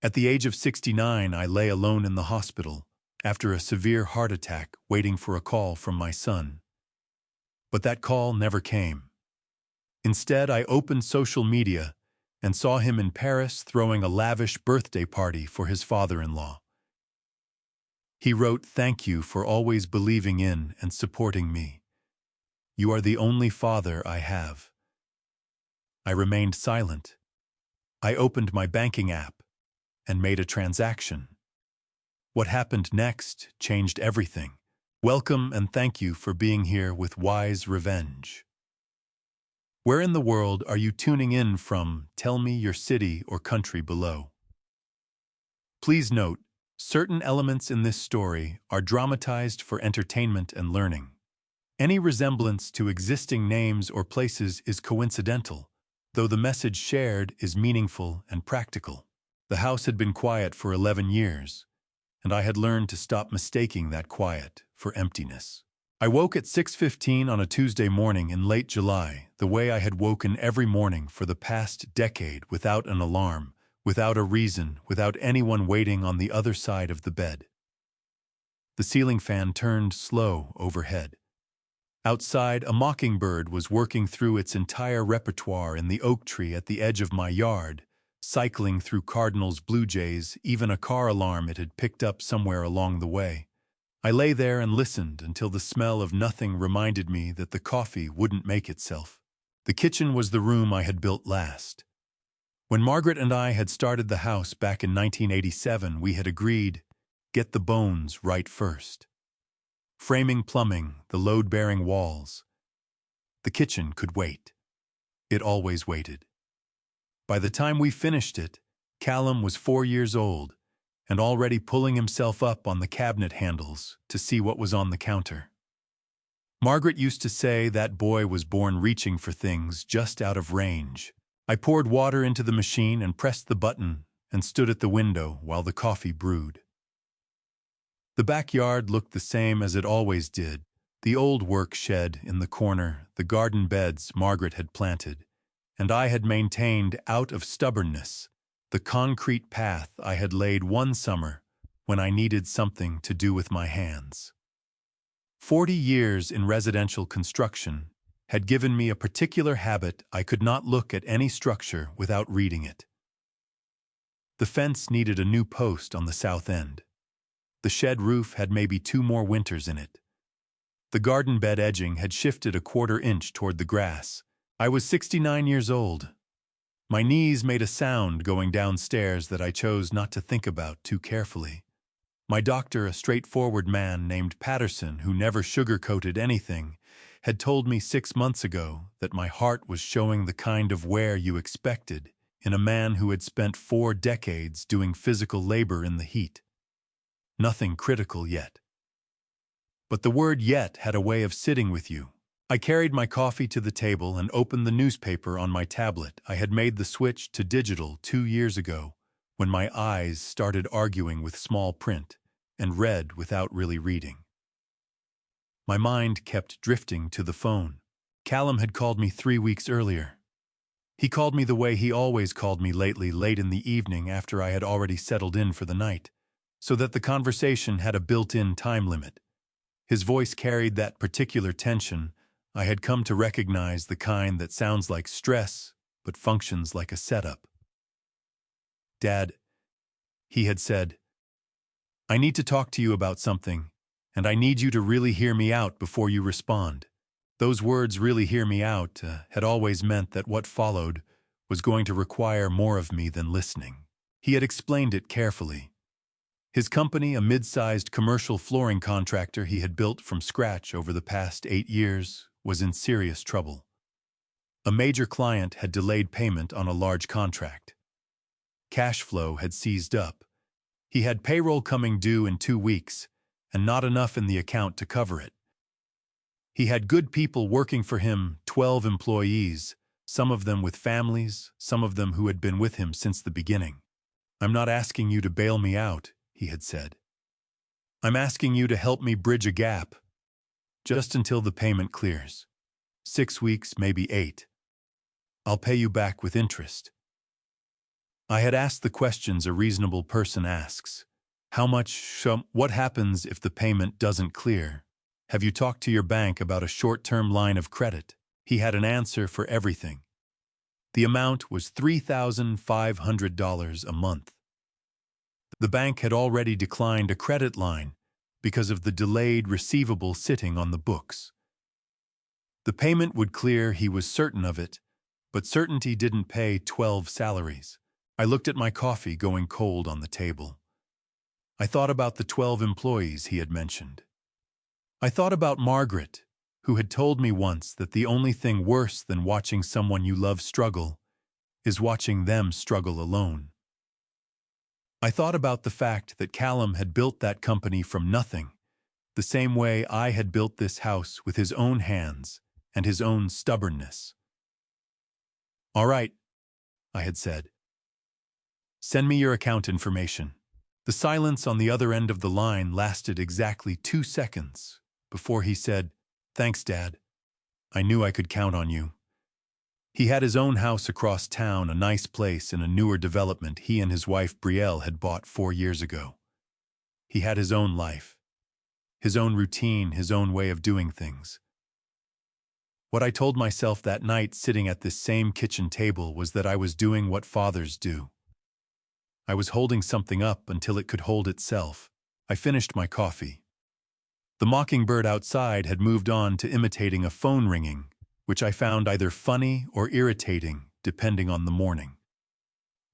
At the age of 69, I lay alone in the hospital after a severe heart attack, waiting for a call from my son. But that call never came. Instead, I opened social media and saw him in Paris throwing a lavish birthday party for his father-in-law. He wrote, "Thank you for always believing in and supporting me. You are the only father I have." I remained silent. I opened my banking app and made a transaction. What happened next changed everything. Welcome and thank you for being here with Wise Revenge. Where in the world are you tuning in from? Tell me your city or country below. Please note, certain elements in this story are dramatized for entertainment and learning. Any resemblance to existing names or places is coincidental, though the message shared is meaningful and practical. The house had been quiet for 11 years, and I had learned to stop mistaking that quiet for emptiness. I woke at 6:15 on a Tuesday morning in late July, the way I had woken every morning for the past decade, without an alarm, without a reason, without anyone waiting on the other side of the bed. The ceiling fan turned slow overhead. Outside, a mockingbird was working through its entire repertoire in the oak tree at the edge of my yard, cycling through cardinals, blue jays, even a car alarm it had picked up somewhere along the way. I lay there and listened until the smell of nothing reminded me that the coffee wouldn't make itself. The kitchen was the room I had built last. When Margaret and I had started the house back in 1987, we had agreed, get the bones right first. Framing, plumbing, the load-bearing walls. The kitchen could wait. It always waited. By the time we finished it, Callum was 4 years old and already pulling himself up on the cabinet handles to see what was on the counter. Margaret used to say that boy was born reaching for things just out of range. I poured water into the machine and pressed the button and stood at the window while the coffee brewed. The backyard looked the same as it always did, the old work shed in the corner, the garden beds Margaret had planted, and I had maintained out of stubbornness the concrete path I had laid one summer when I needed something to do with my hands. 40 years in residential construction had given me a particular habit. I could not look at any structure without reading it. The fence needed a new post on the south end. The shed roof had maybe 2 more winters in it. The garden bed edging had shifted a 1/4 inch toward the grass. I was 69 years old. My knees made a sound going downstairs that I chose not to think about too carefully. My doctor, a straightforward man named Patterson who never sugar-coated anything, had told me 6 months ago that my heart was showing the kind of wear you expected in a man who had spent 4 decades doing physical labor in the heat. Nothing critical yet. But the word yet had a way of sitting with you. I carried my coffee to the table and opened the newspaper on my tablet. I had made the switch to digital 2 years ago, when my eyes started arguing with small print and read without really reading. My mind kept drifting to the phone. Callum had called me 3 weeks earlier. He called me the way he always called me lately, late in the evening after I had already settled in for the night, so that the conversation had a built-in time limit. His voice carried that particular tension I had come to recognize, the kind that sounds like stress but functions like a setup. "Dad," he had said, "I need to talk to you about something, and I need you to really hear me out before you respond." Those words, "really hear me out," had always meant that what followed was going to require more of me than listening. He had explained it carefully. His company, a mid-sized commercial flooring contractor he had built from scratch over the past 8 years, was in serious trouble. A major client had delayed payment on a large contract. Cash flow had seized up. He had payroll coming due in 2 weeks, and not enough in the account to cover it. He had good people working for him, 12 employees, some of them with families, some of them who had been with him since the beginning. "I'm not asking you to bail me out," he had said. "I'm asking you to help me bridge a gap, just until the payment clears. 6 weeks, maybe 8. I'll pay you back with interest." I had asked the questions a reasonable person asks. How much, what happens if the payment doesn't clear? Have you talked to your bank about a short-term line of credit? He had an answer for everything. The amount was $3,500 a month. The bank had already declined a credit line because of the delayed receivable sitting on the books. The payment would clear, he was certain of it, but certainty didn't pay 12 salaries. I looked at my coffee going cold on the table. I thought about the 12 employees he had mentioned. I thought about Margaret, who had told me once that the only thing worse than watching someone you love struggle is watching them struggle alone. I thought about the fact that Callum had built that company from nothing, the same way I had built this house with his own hands and his own stubbornness. "All right," I had said. "Send me your account information." The silence on the other end of the line lasted exactly 2 seconds before he said, "Thanks, Dad. I knew I could count on you." He had his own house across town, a nice place in a newer development he and his wife Brielle had bought 4 years ago. He had his own life, his own routine, his own way of doing things. What I told myself that night sitting at this same kitchen table was that I was doing what fathers do. I was holding something up until it could hold itself. I finished my coffee. The mockingbird outside had moved on to imitating a phone ringing, which I found either funny or irritating, depending on the morning.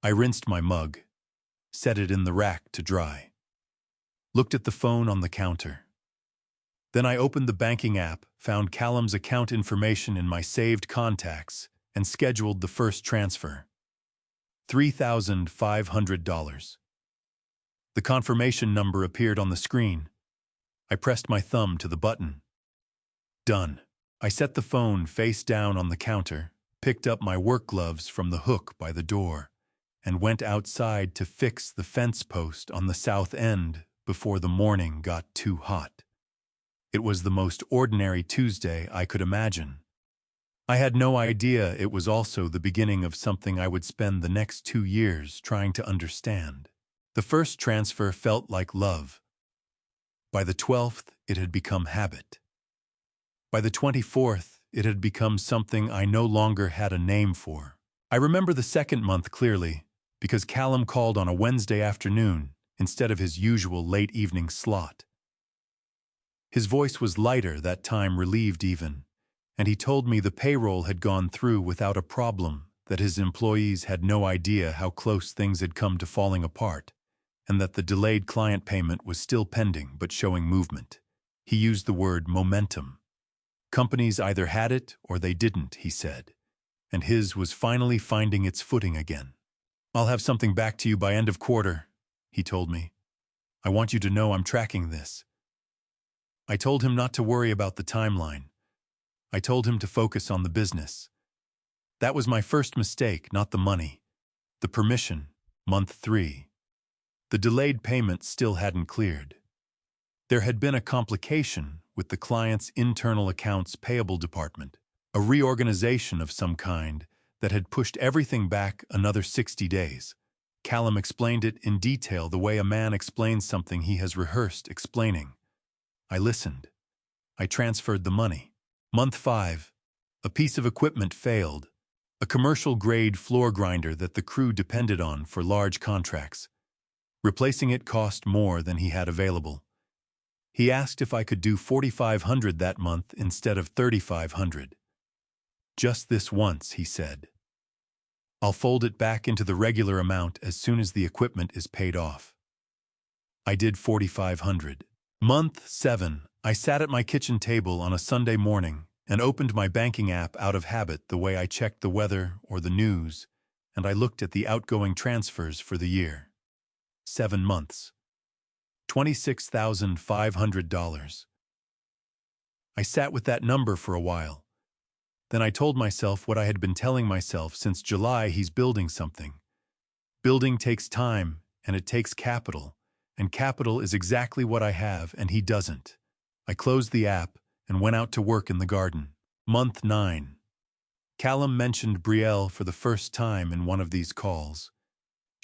I rinsed my mug, set it in the rack to dry, looked at the phone on the counter. Then I opened the banking app, found Callum's account information in my saved contacts, and scheduled the first transfer. $3,500. The confirmation number appeared on the screen. I pressed my thumb to the button. Done. I set the phone face down on the counter, picked up my work gloves from the hook by the door, and went outside to fix the fence post on the south end before the morning got too hot. It was the most ordinary Tuesday I could imagine. I had no idea it was also the beginning of something I would spend the next 2 years trying to understand. The first transfer felt like love. By the 12th, it had become habit. By the 24th, it had become something I no longer had a name for. I remember the second month clearly, because Callum called on a Wednesday afternoon instead of his usual late evening slot. His voice was lighter that time, relieved even, and he told me the payroll had gone through without a problem, that his employees had no idea how close things had come to falling apart, and that the delayed client payment was still pending but showing movement. He used the word momentum. Companies either had it or they didn't, he said, and his was finally finding its footing again. "I'll have something back to you by end of quarter," he told me. "I want you to know I'm tracking this." I told him not to worry about the timeline. I told him to focus on the business. That was my first mistake, not the money. The permission, month 3. The delayed payment still hadn't cleared. There had been a complication with the client's internal accounts payable department, a reorganization of some kind that had pushed everything back another 60 days. Callum explained it in detail, the way a man explains something he has rehearsed explaining. I listened. I transferred the money. Month 5, a piece of equipment failed, a commercial-grade floor grinder that the crew depended on for large contracts. Replacing it cost more than he had available. He asked if I could do $4,500 that month instead of $3,500. "Just this once," he said. "I'll fold it back into the regular amount as soon as the equipment is paid off." I did $4,500. Month 7, I sat at my kitchen table on a Sunday morning and opened my banking app out of habit, the way I checked the weather or the news, and I looked at the outgoing transfers for the year. 7 months. $26,500. I sat with that number for a while. Then I told myself what I had been telling myself since July: he's building something. Building takes time, and it takes capital, and capital is exactly what I have, and he doesn't. I closed the app and went out to work in the garden. Month 9. Callum mentioned Brielle for the first time in one of these calls.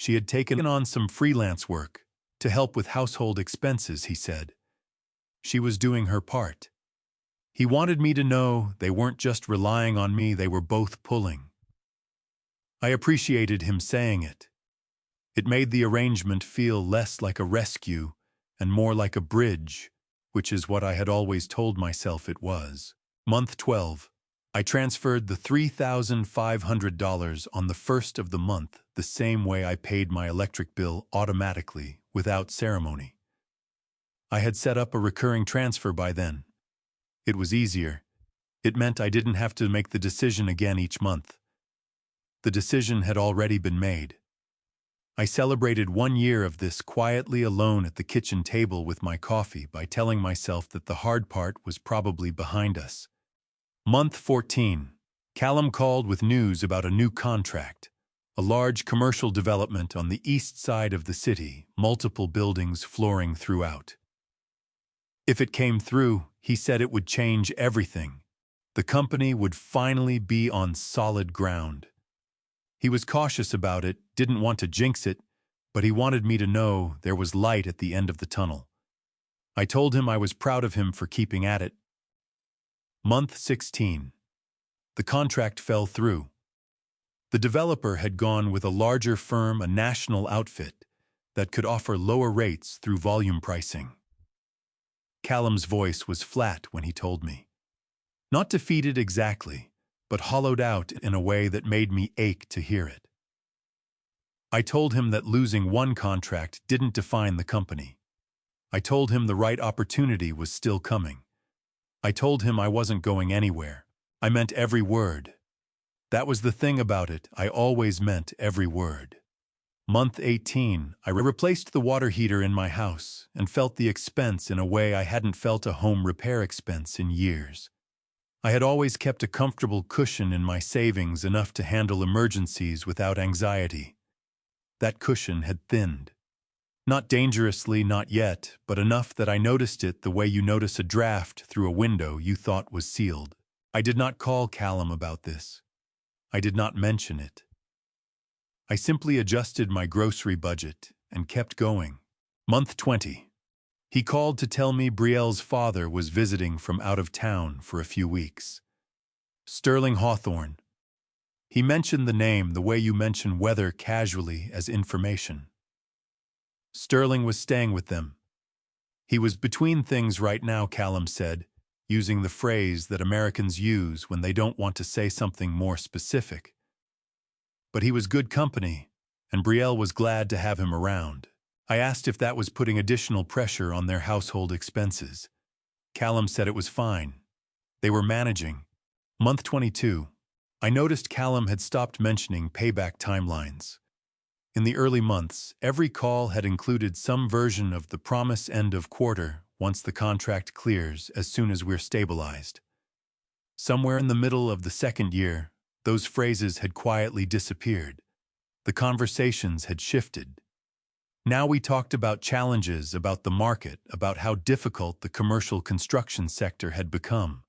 She had taken on some freelance work to help with household expenses, he said. She was doing her part. He wanted me to know they weren't just relying on me, they were both pulling. I appreciated him saying it. It made the arrangement feel less like a rescue and more like a bridge, which is what I had always told myself it was. Month 12. I transferred the $3,500 on the first of the month, the same way I paid my electric bill, automatically, without ceremony. I had set up a recurring transfer by then. It was easier. It meant I didn't have to make the decision again each month. The decision had already been made. I celebrated 1 year of this quietly alone at the kitchen table with my coffee by telling myself that the hard part was probably behind us. Month 14. Callum called with news about a new contract, a large commercial development on the east side of the city, multiple buildings flooring throughout. If it came through, he said it would change everything. The company would finally be on solid ground. He was cautious about it, didn't want to jinx it, but he wanted me to know there was light at the end of the tunnel. I told him I was proud of him for keeping at it. Month 16. The contract fell through. The developer had gone with a larger firm, a national outfit, that could offer lower rates through volume pricing. Callum's voice was flat when he told me. Not defeated exactly, but hollowed out in a way that made me ache to hear it. I told him that losing one contract didn't define the company. I told him the right opportunity was still coming. I told him I wasn't going anywhere. I meant every word. That was the thing about it, I always meant every word. Month 18, I replaced the water heater in my house and felt the expense in a way I hadn't felt a home repair expense in years. I had always kept a comfortable cushion in my savings, enough to handle emergencies without anxiety. That cushion had thinned. Not dangerously, not yet, but enough that I noticed it the way you notice a draft through a window you thought was sealed. I did not call Callum about this. I did not mention it. I simply adjusted my grocery budget and kept going. Month 20. He called to tell me Brielle's father was visiting from out of town for a few weeks. Sterling Hawthorne. He mentioned the name the way you mention weather casually as information. Sterling was staying with them. He was between things right now, Callum said, using the phrase that Americans use when they don't want to say something more specific. But he was good company, and Brielle was glad to have him around. I asked if that was putting additional pressure on their household expenses. Callum said it was fine. They were managing. Month 22. I noticed Callum had stopped mentioning payback timelines. In the early months, every call had included some version of the promise end of quarter, once the contract clears, as soon as we're stabilized. Somewhere in the middle of the second year, those phrases had quietly disappeared. The conversations had shifted. Now we talked about challenges, about the market, about how difficult the commercial construction sector had become.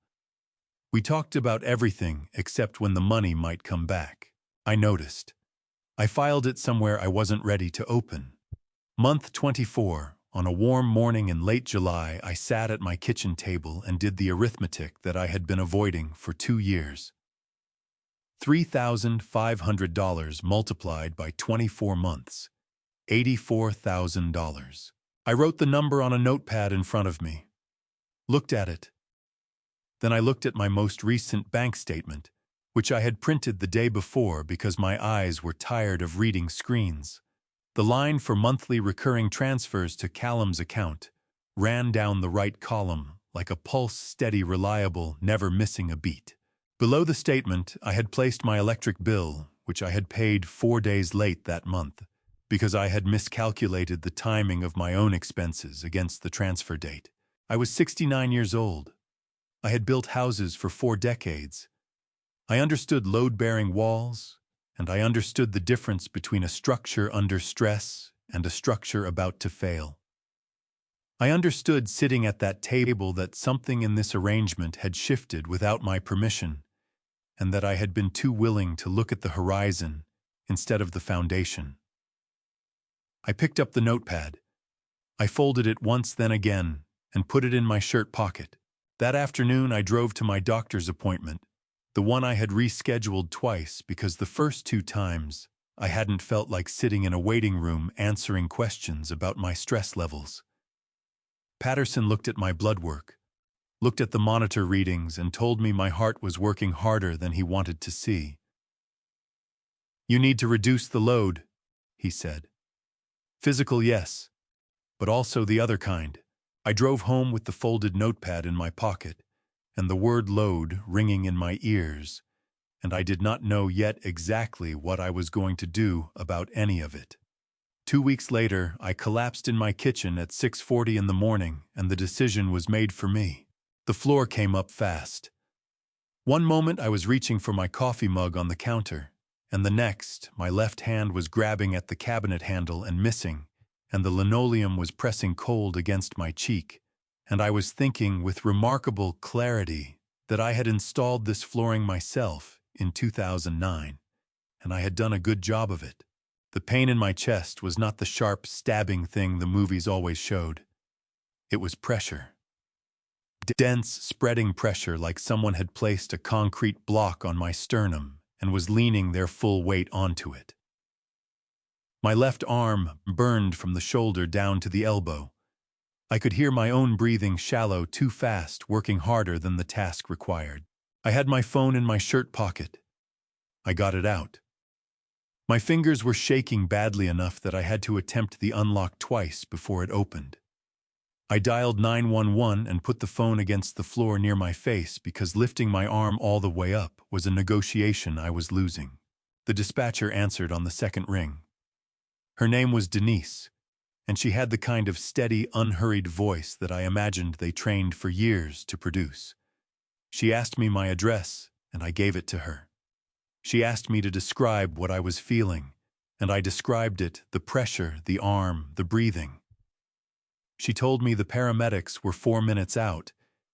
We talked about everything except when the money might come back. I noticed. I filed it somewhere I wasn't ready to open. Month 24. On a warm morning in late July, I sat at my kitchen table and did the arithmetic that I had been avoiding for 2 years. $3,500 multiplied by 24 months. $84,000. I wrote the number on a notepad in front of me. Looked at it. Then I looked at my most recent bank statement, which I had printed the day before because my eyes were tired of reading screens. The line for monthly recurring transfers to Callum's account ran down the right column like a pulse, steady, reliable, never missing a beat. Below the statement, I had placed my electric bill, which I had paid 4 days late that month, because I had miscalculated the timing of my own expenses against the transfer date. I was 69 years old. I had built houses for 4 decades. I understood load-bearing walls, and I understood the difference between a structure under stress and a structure about to fail. I understood sitting at that table that something in this arrangement had shifted without my permission, and that I had been too willing to look at the horizon instead of the foundation. I picked up the notepad. I folded it once, then again, and put it in my shirt pocket. That afternoon, I drove to my doctor's appointment, the one I had rescheduled twice because the first 2 times I hadn't felt like sitting in a waiting room answering questions about my stress levels. Patterson looked at my blood work, looked at the monitor readings, and told me my heart was working harder than he wanted to see. "You need to reduce the load," he said. "Physical, yes, but also the other kind." I drove home with the folded notepad in my pocket and the word load ringing in my ears, and I did not know yet exactly what I was going to do about any of it. 2 weeks later, I collapsed in my kitchen at 6:40 in the morning, and the decision was made for me. The floor came up fast. One moment I was reaching for my coffee mug on the counter, and the next, my left hand was grabbing at the cabinet handle and missing, and the linoleum was pressing cold against my cheek, and I was thinking with remarkable clarity that I had installed this flooring myself in 2009, and I had done a good job of it. The pain in my chest was not the sharp, stabbing thing the movies always showed. It was pressure. Dense, spreading pressure, like someone had placed a concrete block on my sternum and was leaning their full weight onto it. My left arm burned from the shoulder down to the elbow. I could hear my own breathing shallow, too fast, working harder than the task required. I had my phone in my shirt pocket. I got it out. My fingers were shaking badly enough that I had to attempt the unlock twice before it opened. I dialed 911 and put the phone against the floor near my face because lifting my arm all the way up was a negotiation I was losing. The dispatcher answered on the second ring. Her name was Denise, and she had the kind of steady, unhurried voice that I imagined they trained for years to produce. She asked me my address, and I gave it to her. She asked me to describe what I was feeling, and I described it: the pressure, the arm, the breathing. She told me the paramedics were 4 minutes out,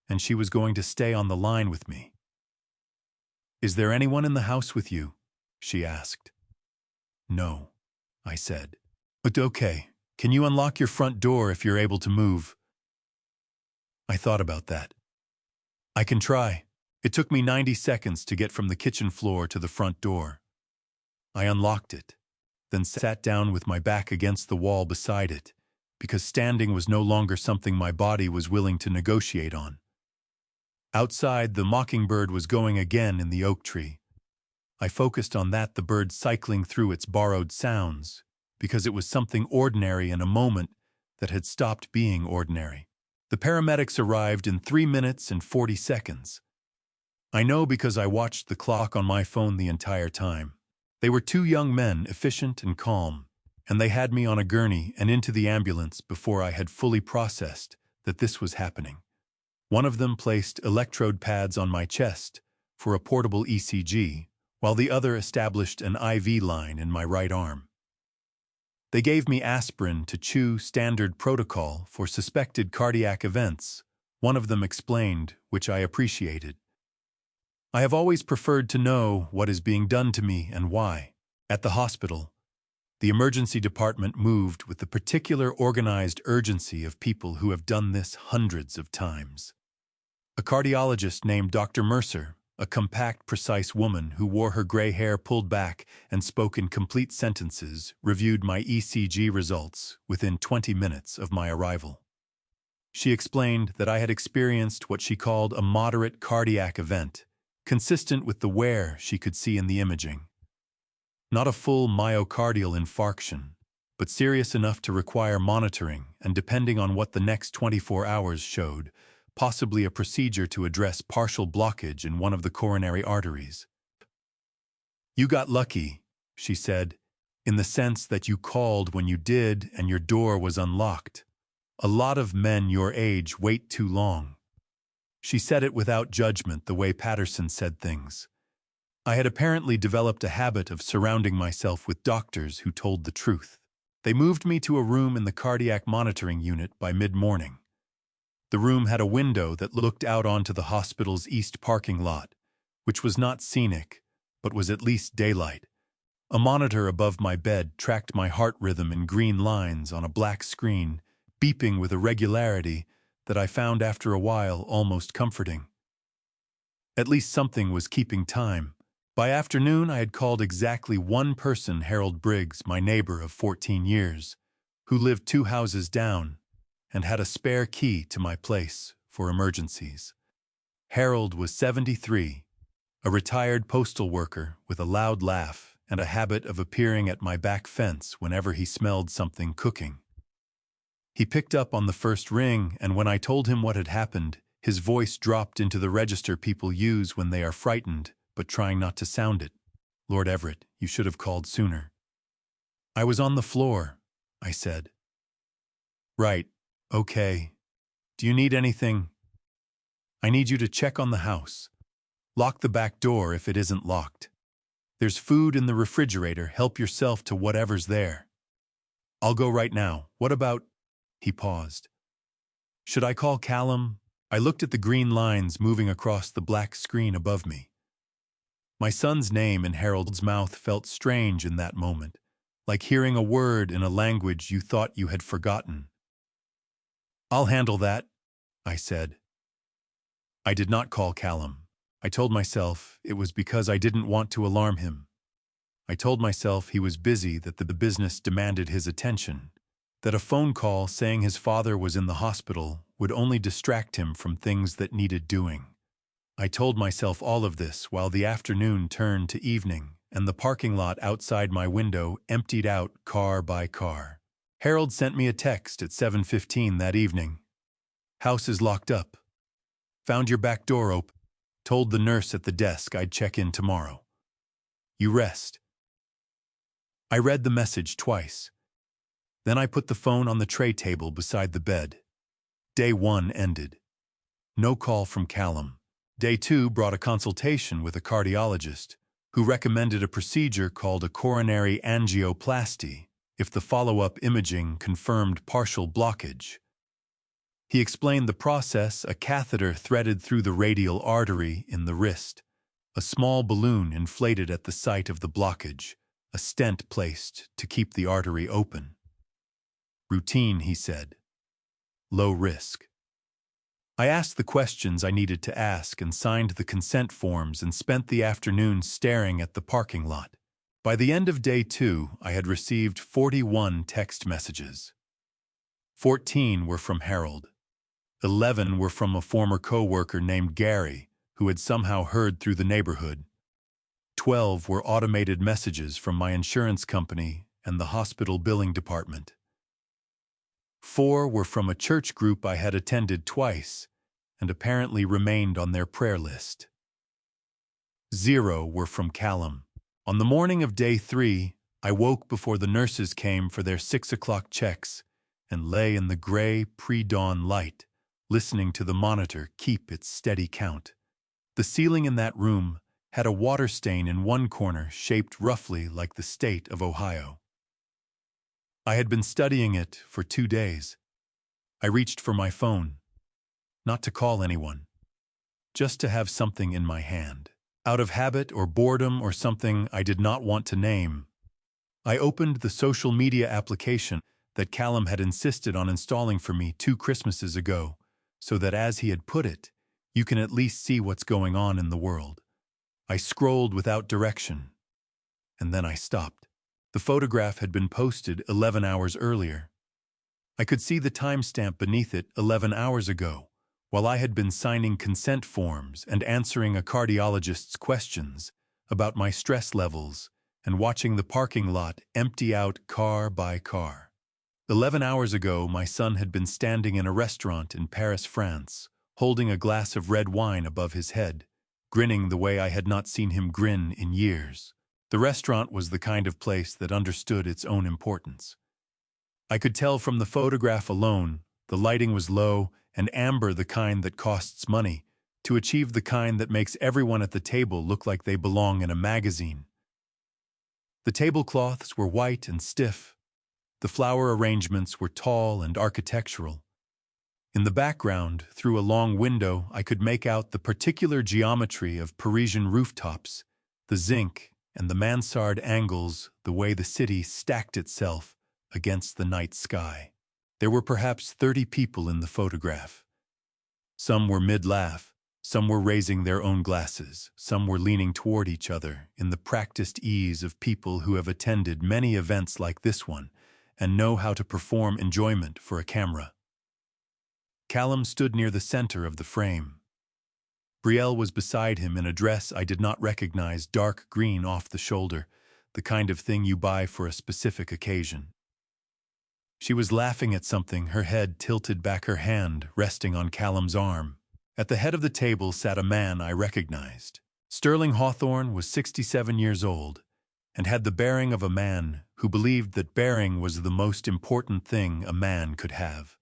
and she was going to stay on the line with me. "Is there anyone in the house with you?" she asked. "No," I said. "But okay, can you unlock your front door if you're able to move?" I thought about that. "I can try." It took me 90 seconds to get from the kitchen floor to the front door. I unlocked it, then sat down with my back against the wall beside it, because standing was no longer something my body was willing to negotiate on. Outside, the mockingbird was going again in the oak tree. I focused on that, the bird cycling through its borrowed sounds, because it was something ordinary in a moment that had stopped being ordinary. The paramedics arrived in 3 minutes and 40 seconds. I know because I watched the clock on my phone the entire time. They were 2 young men, efficient and calm, and they had me on a gurney and into the ambulance before I had fully processed that this was happening. One of them placed electrode pads on my chest for a portable ECG, while the other established an IV line in my right arm. They gave me aspirin to chew, standard protocol for suspected cardiac events, one of them explained, which I appreciated. I have always preferred to know what is being done to me and why. At the hospital, the emergency department moved with the particular organized urgency of people who have done this hundreds of times. A cardiologist named Dr. Mercer, a compact, precise woman who wore her gray hair pulled back and spoke in complete sentences, reviewed my ECG results within 20 minutes of my arrival. She explained that I had experienced what she called a moderate cardiac event, consistent with the wear she could see in the imaging. Not a full myocardial infarction, but serious enough to require monitoring and, depending on what the next 24 hours showed, possibly a procedure to address partial blockage in one of the coronary arteries. "You got lucky," she said, "in the sense that you called when you did and your door was unlocked. A lot of men your age wait too long." She said it without judgment, the way Patterson said things. I had apparently developed a habit of surrounding myself with doctors who told the truth. They moved me to a room in the cardiac monitoring unit by mid-morning. The room had a window that looked out onto the hospital's east parking lot, which was not scenic, but was at least daylight. A monitor above my bed tracked my heart rhythm in green lines on a black screen, beeping with a regularity that I found after a while almost comforting. At least something was keeping time. By afternoon, I had called exactly one person, Harold Briggs, my neighbor of 14 years, who lived 2 houses down and had a spare key to my place for emergencies. Harold was 73, a retired postal worker with a loud laugh and a habit of appearing at my back fence whenever he smelled something cooking. He picked up on the first ring, and when I told him what had happened, his voice dropped into the register people use when they are frightened, but trying not to sound it. "Lord Everett, you should have called sooner." "I was on the floor," I said. "Right. Okay. Do you need anything?" "I need you to check on the house. Lock the back door if it isn't locked. There's food in the refrigerator. Help yourself to whatever's there." "I'll go right now. What about—" He paused. "Should I call Callum?" I looked at the green lines moving across the black screen above me. My son's name in Harold's mouth felt strange in that moment, like hearing a word in a language you thought you had forgotten. "I'll handle that," I said. I did not call Callum. I told myself it was because I didn't want to alarm him. I told myself he was busy, that the business demanded his attention, that a phone call saying his father was in the hospital would only distract him from things that needed doing. I told myself all of this while the afternoon turned to evening and the parking lot outside my window emptied out car by car. Harold sent me a text at 7:15 that evening. "House is locked up. Found your back door open. Told the nurse at the desk I'd check in tomorrow. You rest." I read the message twice. Then I put the phone on the tray table beside the bed. Day 1 ended. No call from Callum. Day 2 brought a consultation with a cardiologist who recommended a procedure called a coronary angioplasty if the follow-up imaging confirmed partial blockage. He explained the process: a catheter threaded through the radial artery in the wrist, a small balloon inflated at the site of the blockage, a stent placed to keep the artery open. Routine, he said. Low risk. I asked the questions I needed to ask and signed the consent forms and spent the afternoon staring at the parking lot. By the end of day 2, I had received 41 text messages. 14 were from Harold. 11 were from a former co-worker named Gary, who had somehow heard through the neighborhood. 12 were automated messages from my insurance company and the hospital billing department. 4 were from a church group I had attended twice and apparently remained on their prayer list. 0 were from Callum. On the morning of day 3, I woke before the nurses came for their 6 o'clock checks and lay in the gray pre-dawn light, listening to the monitor keep its steady count. The ceiling in that room had a water stain in one corner shaped roughly like the state of Ohio. I had been studying it for 2 days. I reached for my phone, not to call anyone, just to have something in my hand. Out of habit or boredom or something I did not want to name, I opened the social media application that Callum had insisted on installing for me 2 Christmases ago, so that, as he had put it, you can at least see what's going on in the world. I scrolled without direction, and then I stopped. The photograph had been posted 11 hours earlier. I could see the timestamp beneath it, 11 hours ago, while I had been signing consent forms and answering a cardiologist's questions about my stress levels and watching the parking lot empty out car by car. 11 hours ago, my son had been standing in a restaurant in Paris, France, holding a glass of red wine above his head, grinning the way I had not seen him grin in years. The restaurant was the kind of place that understood its own importance. I could tell from the photograph alone, the lighting was low and amber, the kind that costs money, to achieve the kind that makes everyone at the table look like they belong in a magazine. The tablecloths were white and stiff. The flower arrangements were tall and architectural. In the background, through a long window, I could make out the particular geometry of Parisian rooftops, the zinc and the mansard angles the way the city stacked itself against the night sky. There were perhaps 30 people in the photograph. Some were mid-laugh, some were raising their own glasses, some were leaning toward each other in the practiced ease of people who have attended many events like this one and know how to perform enjoyment for a camera. Callum stood near the center of the frame. Brielle was beside him in a dress I did not recognize, dark green off the shoulder, the kind of thing you buy for a specific occasion. She was laughing at something, her head tilted back, her hand resting on Callum's arm. At the head of the table sat a man I recognized. Sterling Hawthorne was 67 years old and had the bearing of a man who believed that bearing was the most important thing a man could have.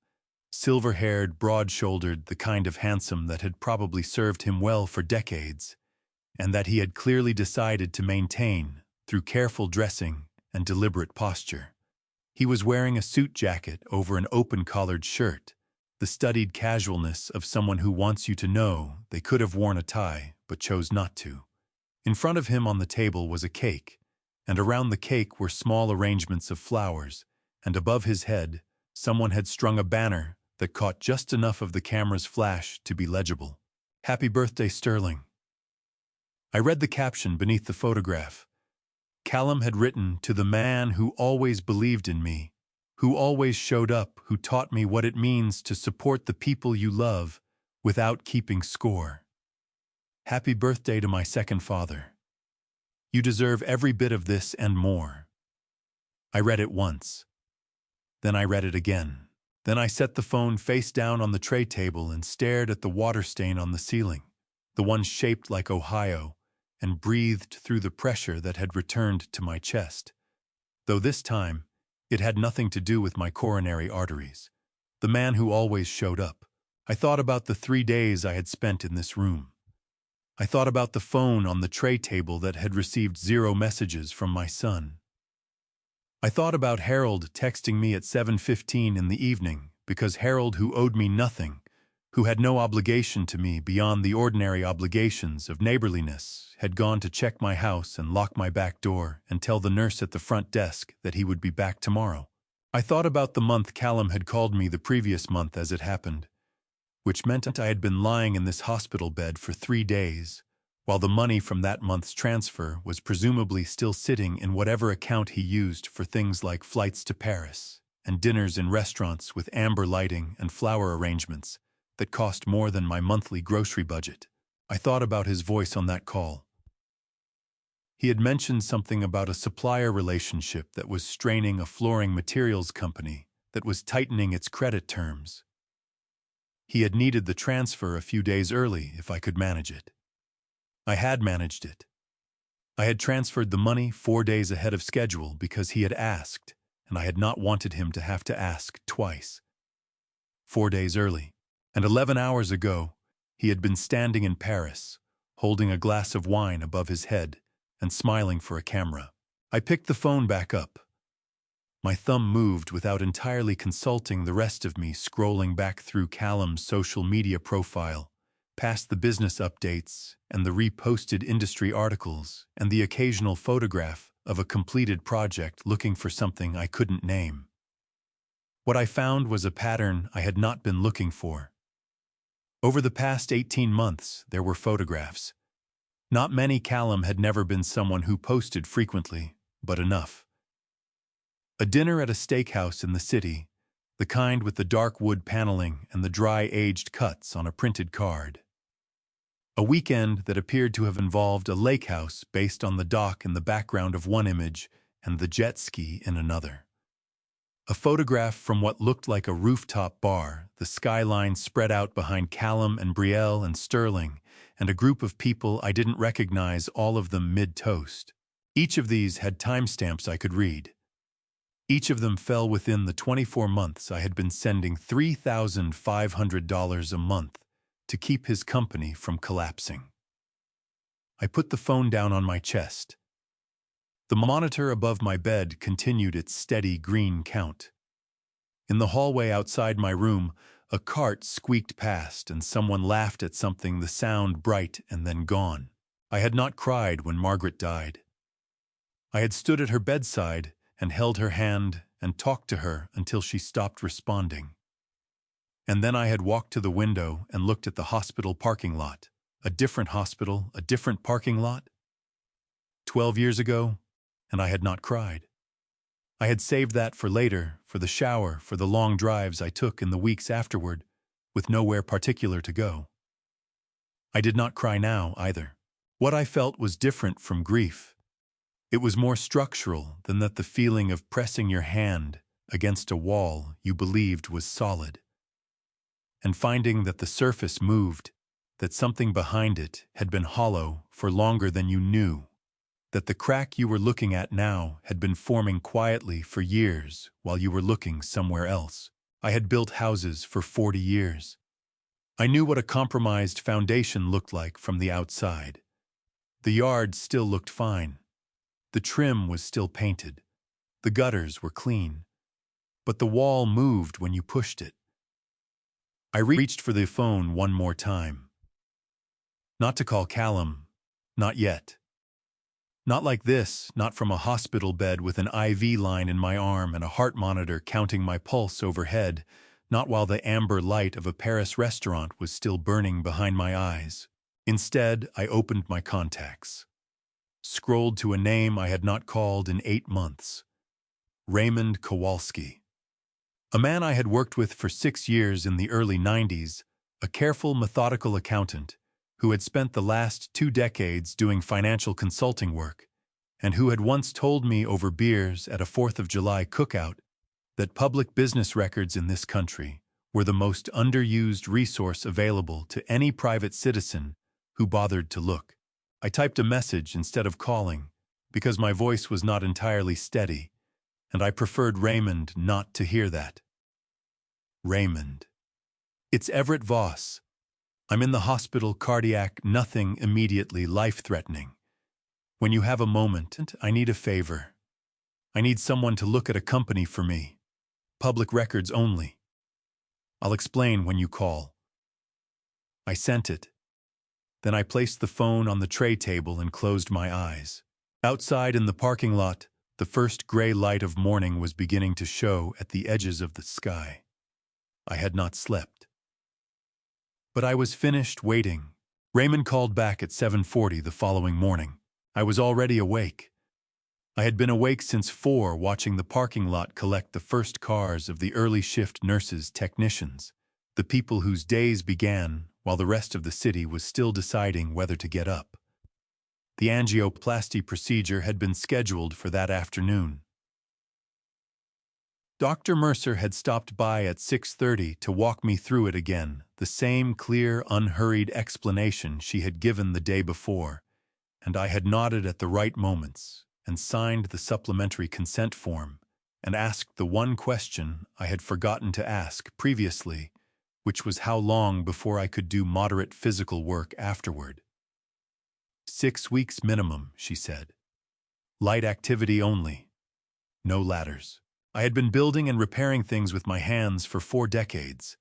Silver-haired, broad-shouldered, the kind of handsome that had probably served him well for decades, and that he had clearly decided to maintain through careful dressing and deliberate posture. He was wearing a suit jacket over an open-collared shirt, the studied casualness of someone who wants you to know they could have worn a tie but chose not to. In front of him on the table was a cake, and around the cake were small arrangements of flowers, and above his head someone had strung a banner that caught just enough of the camera's flash to be legible. "Happy birthday, Sterling." I read the caption beneath the photograph. Callum had written, "To the man who always believed in me, who always showed up, who taught me what it means to support the people you love without keeping score. Happy birthday to my second father. You deserve every bit of this and more." I read it once. Then I read it again. Then I set the phone face down on the tray table and stared at the water stain on the ceiling, the one shaped like Ohio, and breathed through the pressure that had returned to my chest. Though this time, it had nothing to do with my coronary arteries. The man who always showed up. I thought about the 3 days I had spent in this room. I thought about the phone on the tray table that had received 0 messages from my son. I thought about Harold texting me at 7:15 in the evening, because Harold, who owed me nothing, who had no obligation to me beyond the ordinary obligations of neighborliness, had gone to check my house and lock my back door and tell the nurse at the front desk that he would be back tomorrow. I thought about the month Callum had called me the previous month as it happened, which meant I had been lying in this hospital bed for 3 days, while the money from that month's transfer was presumably still sitting in whatever account he used for things like flights to Paris and dinners in restaurants with amber lighting and flower arrangements that cost more than my monthly grocery budget. I thought about his voice on that call. He had mentioned something about a supplier relationship that was straining a flooring materials company that was tightening its credit terms. He had needed the transfer a few days early if I could manage it. I had managed it. I had transferred the money 4 days ahead of schedule because he had asked, and I had not wanted him to have to ask twice. 4 days early. And 11 hours ago, he had been standing in Paris, holding a glass of wine above his head and smiling for a camera. I picked the phone back up. My thumb moved without entirely consulting the rest of me, scrolling back through Callum's social media profile, past the business updates and the reposted industry articles and the occasional photograph of a completed project, looking for something I couldn't name. What I found was a pattern I had not been looking for. Over the past 18 months, there were photographs. Not many. Callum had never been someone who posted frequently, but enough. A dinner at a steakhouse in the city, the kind with the dark wood paneling and the dry aged cuts on a printed card. A weekend that appeared to have involved a lake house based on the dock in the background of one image and the jet ski in another. A photograph from what looked like a rooftop bar, the skyline spread out behind Callum and Brielle and Sterling, and a group of people I didn't recognize, all of them mid-toast. Each of these had timestamps I could read. Each of them fell within the 24 months I had been sending $3,500 a month to keep his company from collapsing. I put the phone down on my chest. The monitor above my bed continued its steady green count. In the hallway outside my room, a cart squeaked past and someone laughed at something, the sound bright and then gone. I had not cried when Margaret died. I had stood at her bedside and held her hand and talked to her until she stopped responding. And then I had walked to the window and looked at the hospital parking lot. A different hospital, a different parking lot. 12 years ago, and I had not cried. I had saved that for later, for the shower, for the long drives I took in the weeks afterward, with nowhere particular to go. I did not cry now, either. What I felt was different from grief. It was more structural than that, the feeling of pressing your hand against a wall you believed was solid, and finding that the surface moved, that something behind it had been hollow for longer than you knew, that the crack you were looking at now had been forming quietly for years while you were looking somewhere else. I had built houses for 40 years. I knew what a compromised foundation looked like from the outside. The yard still looked fine. The trim was still painted. The gutters were clean. But the wall moved when you pushed it. I reached for the phone one more time. Not to call Callum. Not yet. Not like this, not from a hospital bed with an IV line in my arm and a heart monitor counting my pulse overhead, not while the amber light of a Paris restaurant was still burning behind my eyes. Instead, I opened my contacts. Scrolled to a name I had not called in 8 months. Raymond Kowalski. A man I had worked with for 6 years in the early 90s, a careful, methodical accountant who had spent the last 2 decades doing financial consulting work, and who had once told me over beers at a 4th of July cookout that public business records in this country were the most underused resource available to any private citizen who bothered to look. I typed a message instead of calling because my voice was not entirely steady, and I preferred Raymond not to hear that. Raymond. It's Everett Voss. I'm in the hospital, cardiac, nothing immediately life-threatening. When you have a moment, I need a favor. I need someone to look at a company for me. Public records only. I'll explain when you call. I sent it. Then I placed the phone on the tray table and closed my eyes. Outside in the parking lot, the first gray light of morning was beginning to show at the edges of the sky. I had not slept. But I was finished waiting. Raymond called back at 7:40 the following morning. I was already awake. I had been awake since 4, watching the parking lot collect the first cars of the early shift nurses, technicians, the people whose days began while the rest of the city was still deciding whether to get up. The angioplasty procedure had been scheduled for that afternoon. Dr. Mercer had stopped by at 6:30 to walk me through it again, the same clear, unhurried explanation she had given the day before, and I had nodded at the right moments and signed the supplementary consent form and asked the one question I had forgotten to ask previously, which was how long before I could do moderate physical work afterward. 6 weeks minimum, she said. Light activity only. No ladders. I had been building and repairing things with my hands for 4 decades.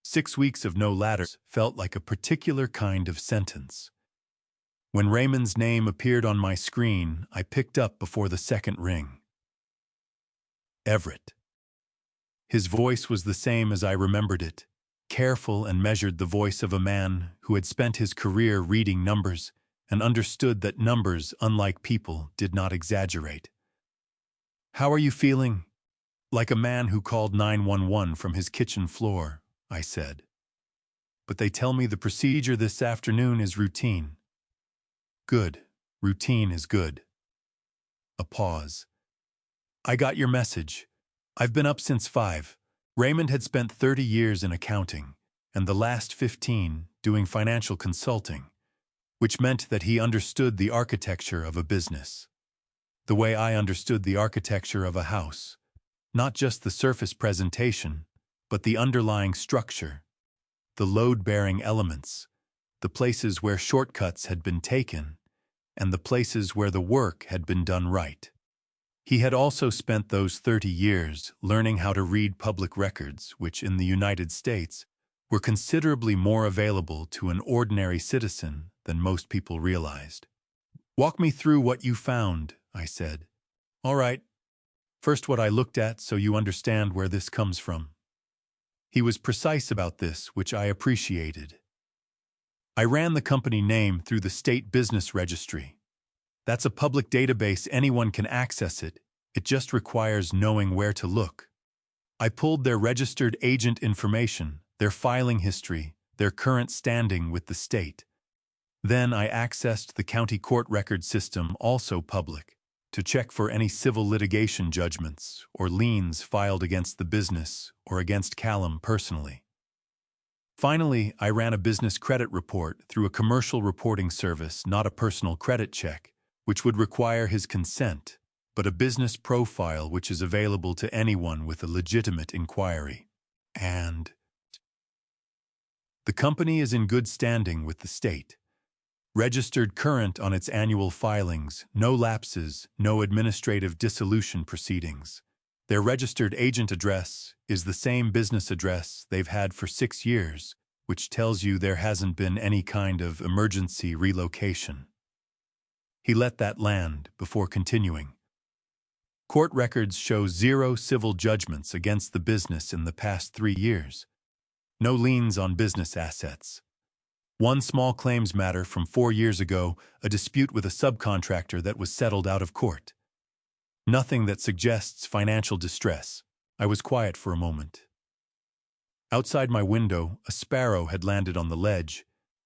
6 weeks of no ladders felt like a particular kind of sentence. When Raymond's name appeared on my screen, I picked up before the second ring. Everett. His voice was the same as I remembered it, careful and measured, the voice of a man who had spent his career reading numbers and understood that numbers, unlike people, did not exaggerate. How are you feeling? Like a man who called 911 from his kitchen floor, I said. But they tell me the procedure this afternoon is routine. Good. Routine is good. A pause. I got your message. I've been up since 5. Raymond had spent 30 years in accounting, and the last 15 doing financial consulting, which meant that he understood the architecture of a business. The way I understood the architecture of a house. Not just the surface presentation, but the underlying structure, the load-bearing elements, the places where shortcuts had been taken, and the places where the work had been done right. He had also spent those 30 years learning how to read public records, which in the United States were considerably more available to an ordinary citizen than most people realized. Walk me through what you found, I said. All right, first what I looked at so you understand where this comes from. He was precise about this, which I appreciated. I ran the company name through the state business registry. That's a public database, anyone can access it. It just requires knowing where to look. I pulled their registered agent information, their filing history, their current standing with the state. Then I accessed the county court record system, also public, to check for any civil litigation judgments or liens filed against the business or against Callum personally. Finally, I ran a business credit report through a commercial reporting service, not a personal credit check, which would require his consent, but a business profile which is available to anyone with a legitimate inquiry. And the company is in good standing with the state. Registered current on its annual filings, no lapses, no administrative dissolution proceedings. Their registered agent address is the same business address they've had for 6 years, which tells you there hasn't been any kind of emergency relocation. He let that land before continuing. Court records show 0 civil judgments against the business in the past 3 years. No liens on business assets. 1 small claims matter from 4 years ago, a dispute with a subcontractor that was settled out of court. Nothing that suggests financial distress. I was quiet for a moment. Outside my window, a sparrow had landed on the ledge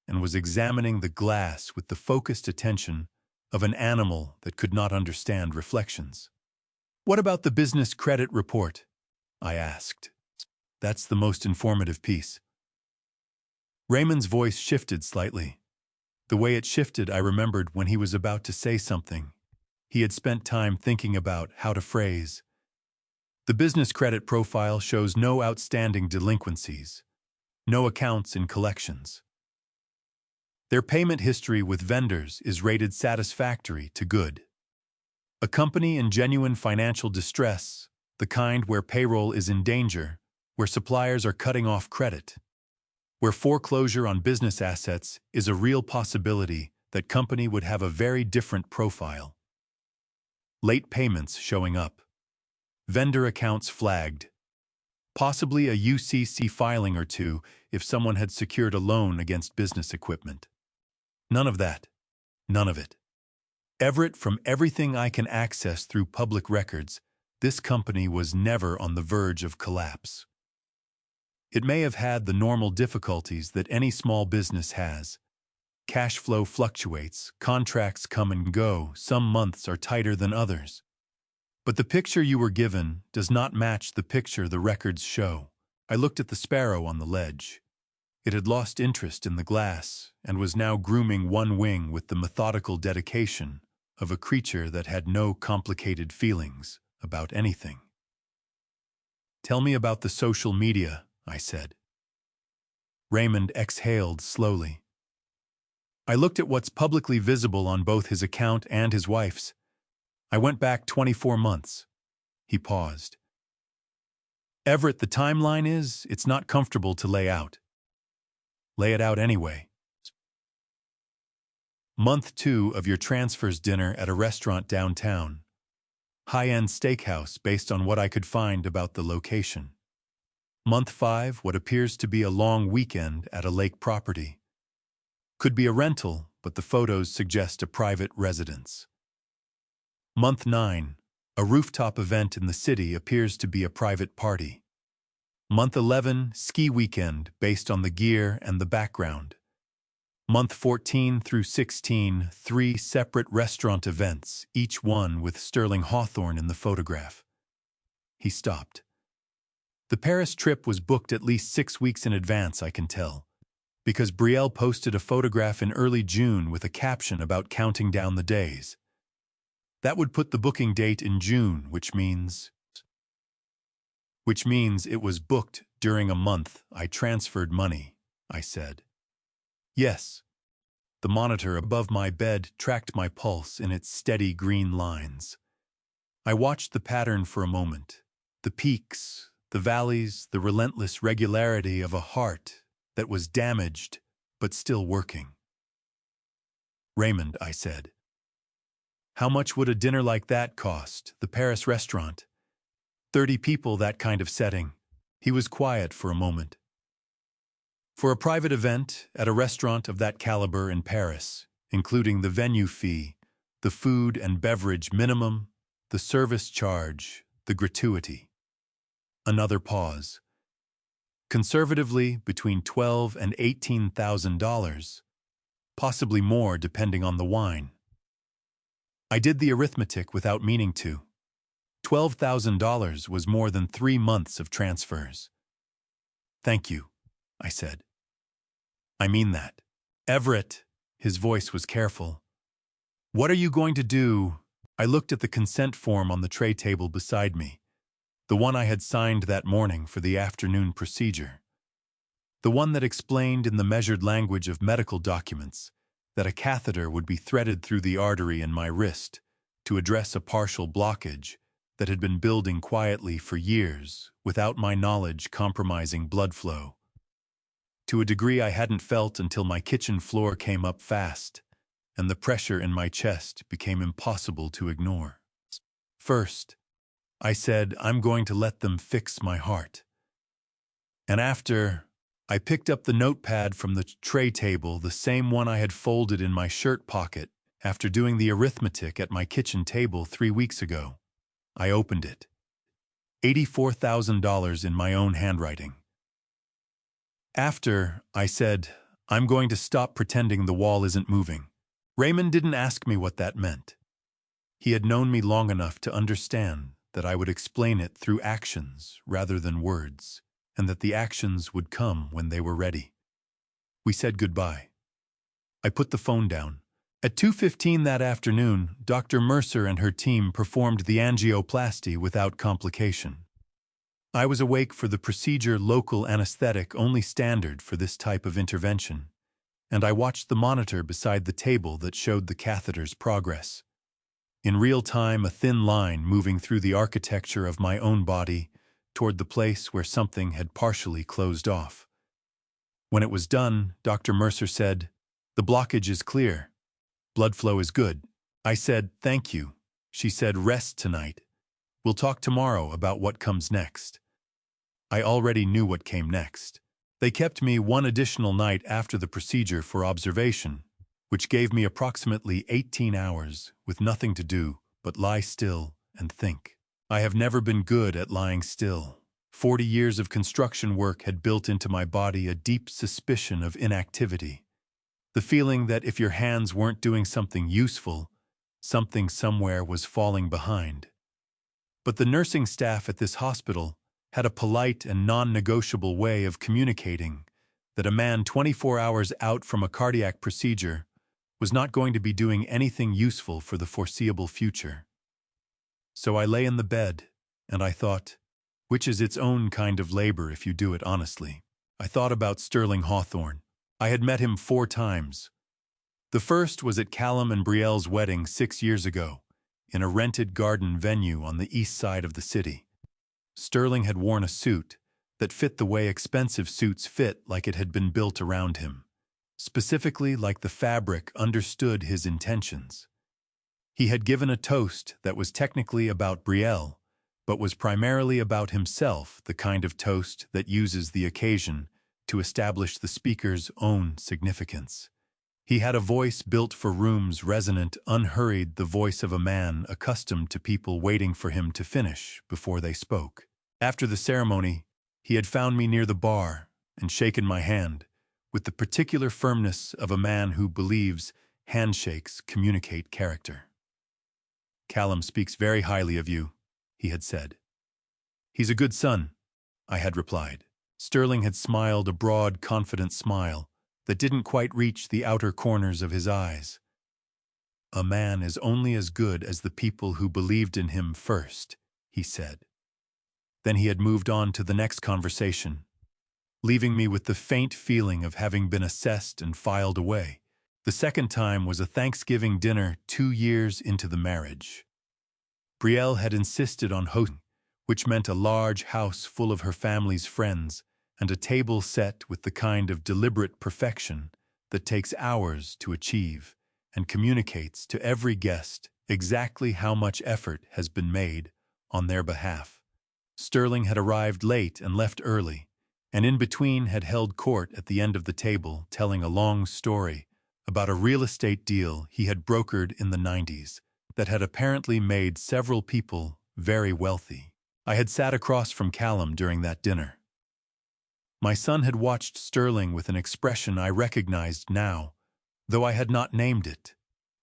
and was examining the glass with the focused attention of an animal that could not understand reflections. "What about the business credit report?" I asked. "That's the most informative piece." Raymond's voice shifted slightly. The way it shifted, I remembered when he was about to say something he had spent time thinking about how to phrase. The business credit profile shows no outstanding delinquencies, no accounts in collections. Their payment history with vendors is rated satisfactory to good. A company in genuine financial distress, the kind where payroll is in danger, where suppliers are cutting off credit, where foreclosure on business assets is a real possibility, that company would have a very different profile. Late payments showing up. Vendor accounts flagged. Possibly a UCC filing or two if someone had secured a loan against business equipment. None of that. None of it. Everett, from everything I can access through public records, this company was never on the verge of collapse. It may have had the normal difficulties that any small business has. Cash flow fluctuates, contracts come and go, some months are tighter than others. But the picture you were given does not match the picture the records show. I looked at the sparrow on the ledge. It had lost interest in the glass and was now grooming one wing with the methodical dedication of a creature that had no complicated feelings about anything. "Tell me about the social media," I said. Raymond exhaled slowly. I looked at what's publicly visible on both his account and his wife's. I went back 24 months. He paused. "Everett, the timeline it's not comfortable to lay out." "Lay it out anyway." Month 2 of your transfers dinner at a restaurant downtown. High-end steakhouse based on what I could find about the location. Month 5, what appears to be a long weekend at a lake property. Could be a rental, but the photos suggest a private residence. Month 9, a rooftop event in the city appears to be a private party. Month 11, ski weekend based on the gear and the background. Month 14 through 16, 3 separate restaurant events, each one with Sterling Hawthorne in the photograph. He stopped. The Paris trip was booked at least 6 weeks in advance, I can tell, because Brielle posted a photograph in early June with a caption about counting down the days. That would put the booking date in June, which means it was booked during a month I transferred money, I said. Yes. The monitor above my bed tracked my pulse in its steady green lines. I watched the pattern for a moment, the peaks, the valleys, the relentless regularity of a heart that was damaged but still working. "Raymond," I said, How much would a dinner like that cost? The Paris restaurant. 30 people, that kind of setting. He was quiet for a moment. For a private event at a restaurant of that caliber in Paris, including the venue fee, the food and beverage minimum, the service charge, the gratuity. Another pause. Conservatively, between $12,000 and $18,000, possibly more depending on the wine. I did the arithmetic without meaning to. $12,000 was more than 3 months of transfers. Thank you, I said. I mean that. Everett, his voice was careful. What are you going to do? I looked at the consent form on the tray table beside me, the one I had signed that morning for the afternoon procedure. The one that explained in the measured language of medical documents that a catheter would be threaded through the artery in my wrist to address a partial blockage that had been building quietly for years without my knowledge compromising blood flow. To a degree I hadn't felt until my kitchen floor came up fast, and the pressure in my chest became impossible to ignore. First, I said, I'm going to let them fix my heart. And after, I picked up the notepad from the tray table, the same one I had folded in my shirt pocket after doing the arithmetic at my kitchen table 3 weeks ago. I opened it. $84,000 in my own handwriting. After, I said, I'm going to stop pretending the wall isn't moving. Raymond didn't ask me what that meant. He had known me long enough to understand that I would explain it through actions rather than words, and that the actions would come when they were ready. We said goodbye. I put the phone down. At 2:15 that afternoon, Dr. Mercer and her team performed the angioplasty without complication. I was awake for the procedure, local anesthetic only standard for this type of intervention, and I watched the monitor beside the table that showed the catheter's progress. In real time, a thin line moving through the architecture of my own body toward the place where something had partially closed off. When it was done, Dr. Mercer said, "The blockage is clear. Blood flow is good." I said, "Thank you." She said, "Rest tonight. We'll talk tomorrow about what comes next." I already knew what came next. They kept me one additional night after the procedure for observation, which gave me approximately 18 hours with nothing to do but lie still and think. I have never been good at lying still. 40 years of construction work had built into my body a deep suspicion of inactivity. The feeling that if your hands weren't doing something useful, something somewhere was falling behind. But the nursing staff at this hospital had a polite and non-negotiable way of communicating that a man 24 hours out from a cardiac procedure was not going to be doing anything useful for the foreseeable future. So I lay in the bed, and I thought, which is its own kind of labor if you do it honestly. I thought about Sterling Hawthorne. I had met him 4 times. The first was at Callum and Brielle's wedding 6 years ago, in a rented garden venue on the east side of the city. Sterling had worn a suit that fit the way expensive suits fit, like it had been built around him, specifically like the fabric understood his intentions. He had given a toast that was technically about Brielle, but was primarily about himself, the kind of toast that uses the occasion to establish the speaker's own significance. He had a voice built for rooms, resonant, unhurried, the voice of a man accustomed to people waiting for him to finish before they spoke. After the ceremony, he had found me near the bar and shaken my hand with the particular firmness of a man who believes handshakes communicate character. "Callum speaks very highly of you," he had said. "He's a good son," I had replied. Sterling had smiled a broad, confident smile that didn't quite reach the outer corners of his eyes. "A man is only as good as the people who believed in him first," he said. Then he had moved on to the next conversation, leaving me with the faint feeling of having been assessed and filed away. The second time was a Thanksgiving dinner 2 years into the marriage. Brielle had insisted on hosting, which meant a large house full of her family's friends and a table set with the kind of deliberate perfection that takes hours to achieve and communicates to every guest exactly how much effort has been made on their behalf. Sterling had arrived late and left early, and in between had held court at the end of the table, telling a long story about a real estate deal he had brokered in the 90s that had apparently made several people very wealthy. I had sat across from Callum during that dinner. My son had watched Sterling with an expression I recognized now, though I had not named it.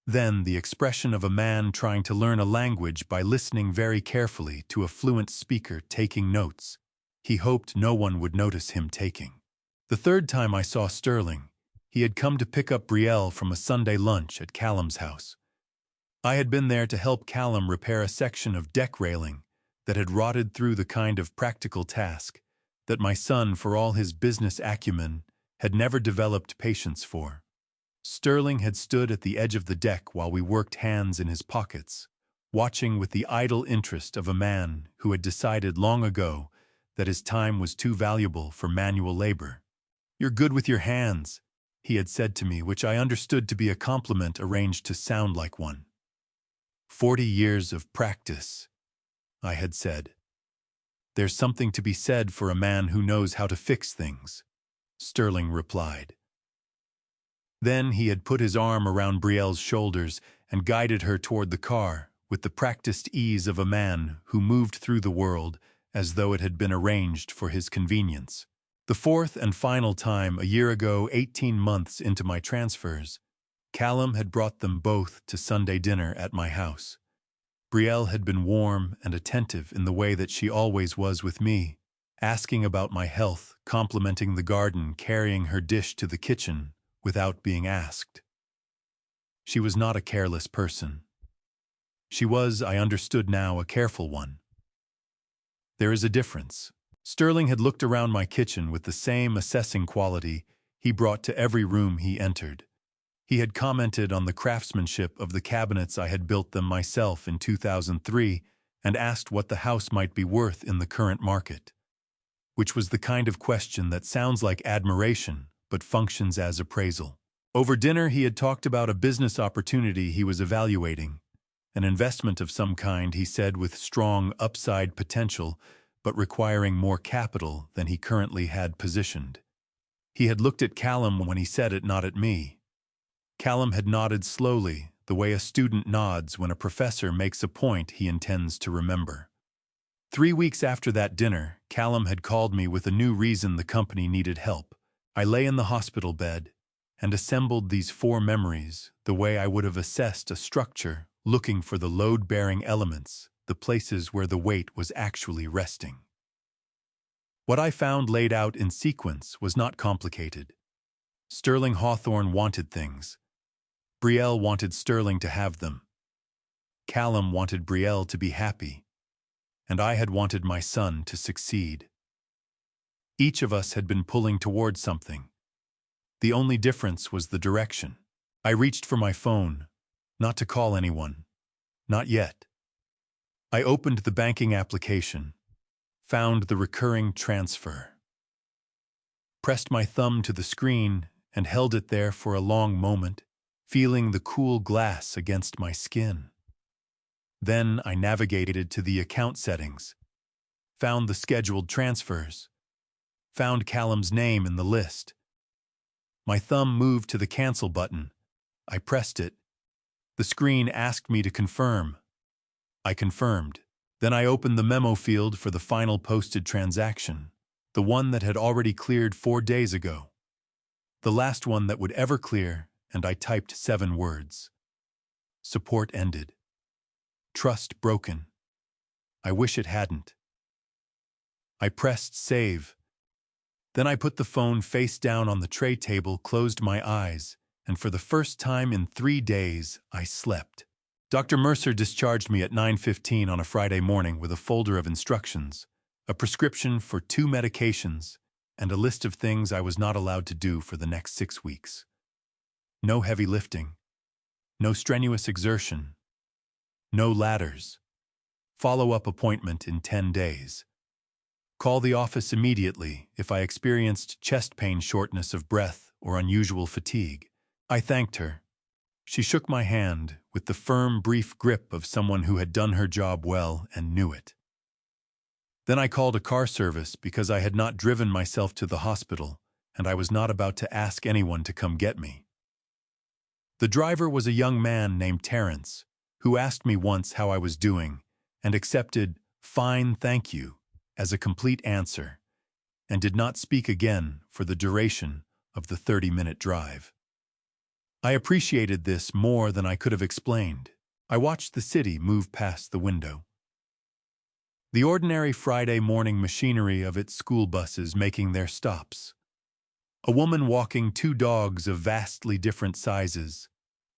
Then the expression of a man trying to learn a language by listening very carefully to a fluent speaker taking notes. He hoped no one would notice him taking. The third time I saw Sterling, he had come to pick up Brielle from a Sunday lunch at Callum's house. I had been there to help Callum repair a section of deck railing that had rotted through the kind of practical task that my son, for all his business acumen, had never developed patience for. Sterling had stood at the edge of the deck while we worked, hands in his pockets, watching with the idle interest of a man who had decided long ago that his time was too valuable for manual labor. "You're good with your hands," he had said to me, which I understood to be a compliment arranged to sound like one. 40 years of practice, I had said. "There's something to be said for a man who knows how to fix things," Sterling replied. Then he had put his arm around Brielle's shoulders and guided her toward the car with the practiced ease of a man who moved through the world as though it had been arranged for his convenience. The fourth and final time, a year ago, 18 months into my transfers, Callum had brought them both to Sunday dinner at my house. Brielle had been warm and attentive in the way that she always was with me, asking about my health, complimenting the garden, carrying her dish to the kitchen without being asked. She was not a careless person. She was, I understood now, a careful one. There is a difference. Sterling had looked around my kitchen with the same assessing quality he brought to every room he entered. He had commented on the craftsmanship of the cabinets I had built them myself in 2003 and asked what the house might be worth in the current market, which was the kind of question that sounds like admiration but functions as appraisal. Over dinner, he had talked about a business opportunity he was evaluating, an investment of some kind, he said, with strong upside potential, but requiring more capital than he currently had positioned. He had looked at Callum when he said it, not at me. Callum had nodded slowly, the way a student nods when a professor makes a point he intends to remember. 3 weeks after that dinner, Callum had called me with a new reason the company needed help. I lay in the hospital bed and assembled these 4 memories the way I would have assessed a structure, looking for the load-bearing elements, the places where the weight was actually resting. What I found laid out in sequence was not complicated. Sterling Hawthorne wanted things. Brielle wanted Sterling to have them. Callum wanted Brielle to be happy. And I had wanted my son to succeed. Each of us had been pulling toward something. The only difference was the direction. I reached for my phone, not to call anyone. Not yet. I opened the banking application, found the recurring transfer, pressed my thumb to the screen and held it there for a long moment, feeling the cool glass against my skin. Then I navigated to the account settings, found the scheduled transfers, found Callum's name in the list. My thumb moved to the cancel button. I pressed it. The screen asked me to confirm. I confirmed. Then I opened the memo field for the final posted transaction, the one that had already cleared 4 days ago. The last one that would ever clear, and I typed 7 words. Support ended. Trust broken. I wish it hadn't. I pressed save. Then I put the phone face down on the tray table, closed my eyes, and for the first time in 3 days, I slept. Dr. Mercer discharged me at 9:15 on a Friday morning with a folder of instructions, a prescription for 2 medications, and a list of things I was not allowed to do for the next 6 weeks. No heavy lifting, no strenuous exertion, no ladders. Follow-up appointment in 10 days. Call the office immediately if I experienced chest pain, shortness of breath, or unusual fatigue. I thanked her. She shook my hand with the firm, brief grip of someone who had done her job well and knew it. Then I called a car service because I had not driven myself to the hospital, and I was not about to ask anyone to come get me. The driver was a young man named Terrence, who asked me once how I was doing and accepted "fine, thank you" as a complete answer, and did not speak again for the duration of the 30-minute drive. I appreciated this more than I could have explained. I watched the city move past the window. The ordinary Friday morning machinery of its school buses making their stops. A woman walking 2 dogs of vastly different sizes.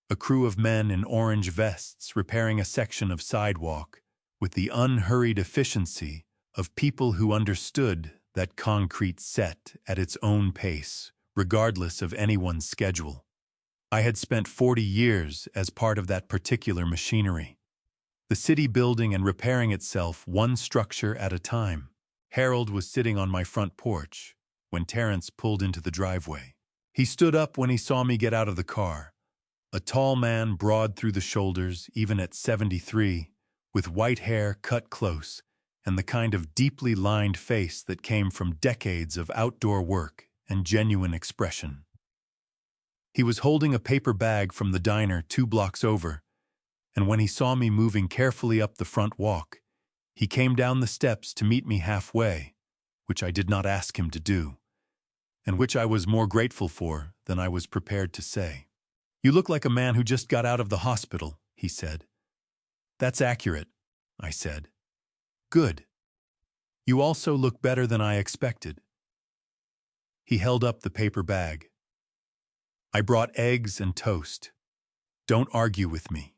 A crew of men in orange vests repairing a section of sidewalk with the unhurried efficiency of people who understood that concrete set at its own pace, regardless of anyone's schedule. I had spent 40 years as part of that particular machinery. The city building and repairing itself one structure at a time. Harold was sitting on my front porch when Terrence pulled into the driveway. He stood up when he saw me get out of the car. A tall man, broad through the shoulders, even at 73, with white hair cut close, and the kind of deeply lined face that came from decades of outdoor work and genuine expression. He was holding a paper bag from the diner 2 blocks over, and when he saw me moving carefully up the front walk, he came down the steps to meet me halfway, which I did not ask him to do, and which I was more grateful for than I was prepared to say. "You look like a man who just got out of the hospital," he said. "That's accurate," I said. "Good. You also look better than I expected." He held up the paper bag. "I brought eggs and toast. Don't argue with me."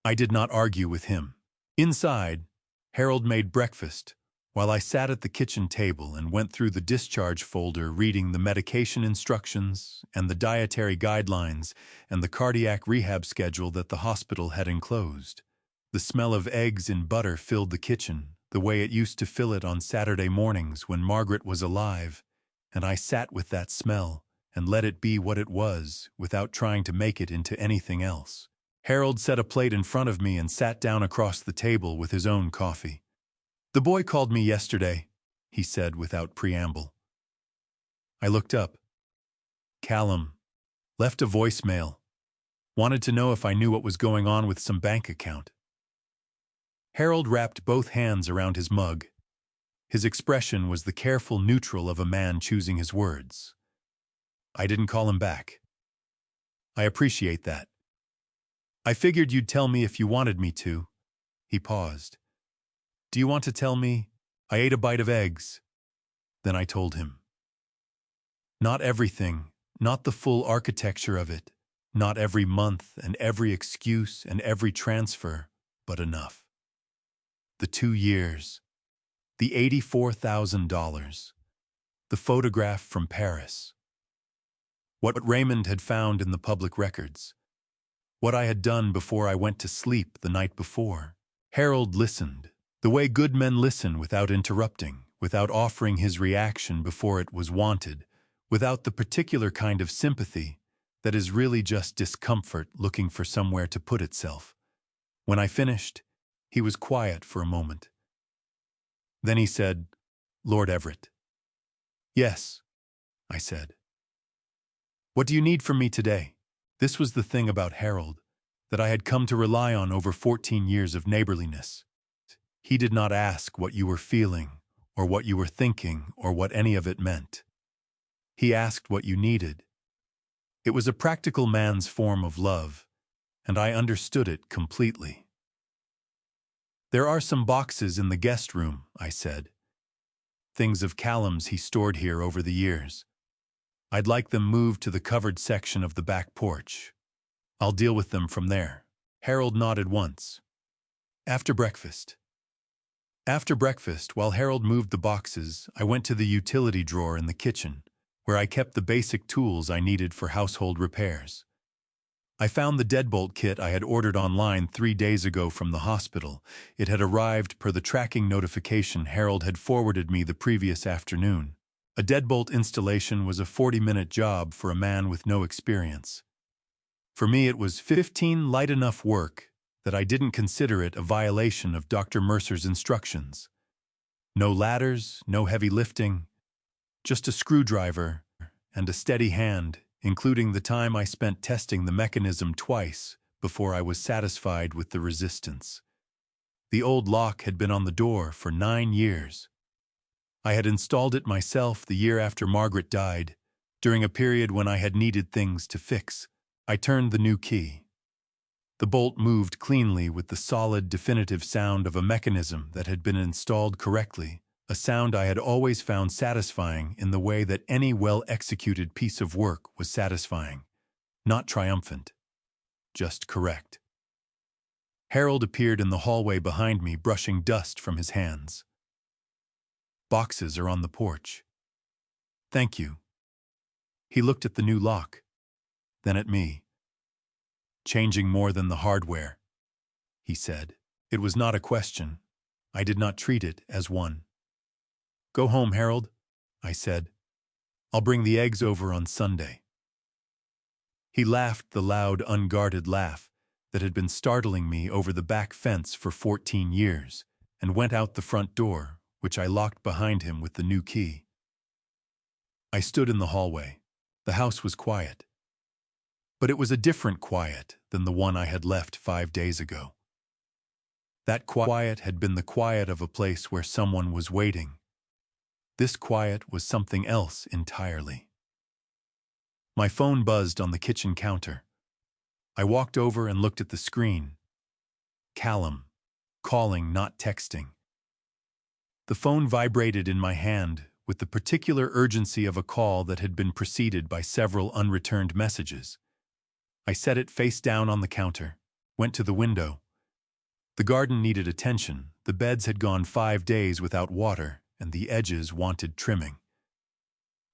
I did not argue with him. Inside, Harold made breakfast, while I sat at the kitchen table and went through the discharge folder reading the medication instructions and the dietary guidelines and the cardiac rehab schedule that the hospital had enclosed. The smell of eggs in butter filled the kitchen, the way it used to fill it on Saturday mornings when Margaret was alive, and I sat with that smell and let it be what it was without trying to make it into anything else. Harold set a plate in front of me and sat down across the table with his own coffee. "The boy called me yesterday," he said without preamble. I looked up. "Callum. Left a voicemail. Wanted to know if I knew what was going on with some bank account." Harold wrapped both hands around his mug. His expression was the careful neutral of a man choosing his words. "I didn't call him back." "I appreciate that." "I figured you'd tell me if you wanted me to." He paused. "Do you want to tell me? I ate a bite of eggs." Then I told him. Not everything, not the full architecture of it, not every month and every excuse and every transfer, but enough. The 2 years, the $84,000, the photograph from Paris. What Raymond had found in the public records. What I had done before I went to sleep the night before. Harold listened, the way good men listen without interrupting, without offering his reaction before it was wanted, without the particular kind of sympathy that is really just discomfort looking for somewhere to put itself. When I finished, he was quiet for a moment. Then he said, "Lord Everett." "Yes," I said. "What do you need from me today?" This was the thing about Harold that I had come to rely on over 14 years of neighborliness. He did not ask what you were feeling, or what you were thinking, or what any of it meant. He asked what you needed. It was a practical man's form of love, and I understood it completely. "There are some boxes in the guest room," I said. "Things of Callum's he stored here over the years. I'd like them moved to the covered section of the back porch. I'll deal with them from there." Harold nodded once. After breakfast, while Harold moved the boxes, I went to the utility drawer in the kitchen, where I kept the basic tools I needed for household repairs. I found the deadbolt kit I had ordered online 3 days ago from the hospital. It had arrived per the tracking notification Harold had forwarded me the previous afternoon. A deadbolt installation was a 40-minute job for a man with no experience. For me, it was 15 light enough work that I didn't consider it a violation of Dr. Mercer's instructions. No ladders, no heavy lifting, just a screwdriver and a steady hand, including the time I spent testing the mechanism twice before I was satisfied with the resistance. The old lock had been on the door for 9 years. I had installed it myself the year after Margaret died, during a period when I had needed things to fix. I turned the new key. The bolt moved cleanly with the solid, definitive sound of a mechanism that had been installed correctly, a sound I had always found satisfying in the way that any well-executed piece of work was satisfying. Not triumphant, just correct. Harold appeared in the hallway behind me, brushing dust from his hands. Boxes are on the porch. Thank you. He looked at the new lock, then at me. Changing more than the hardware, he said. It was not a question. I did not treat it as one. Go home, Harold, I said. I'll bring the eggs over on Sunday. He laughed the loud, unguarded laugh that had been startling me over the back fence for 14 years, and went out the front door, which I locked behind him with the new key. I stood in the hallway. The house was quiet. But it was a different quiet than the one I had left 5 days ago. That quiet had been the quiet of a place where someone was waiting. This quiet was something else entirely. My phone buzzed on the kitchen counter. I walked over and looked at the screen. Callum. Calling, not texting. The phone vibrated in my hand with the particular urgency of a call that had been preceded by several unreturned messages. I set it face down on the counter, went to the window. The garden needed attention. The beds had gone 5 days without water, and the edges wanted trimming.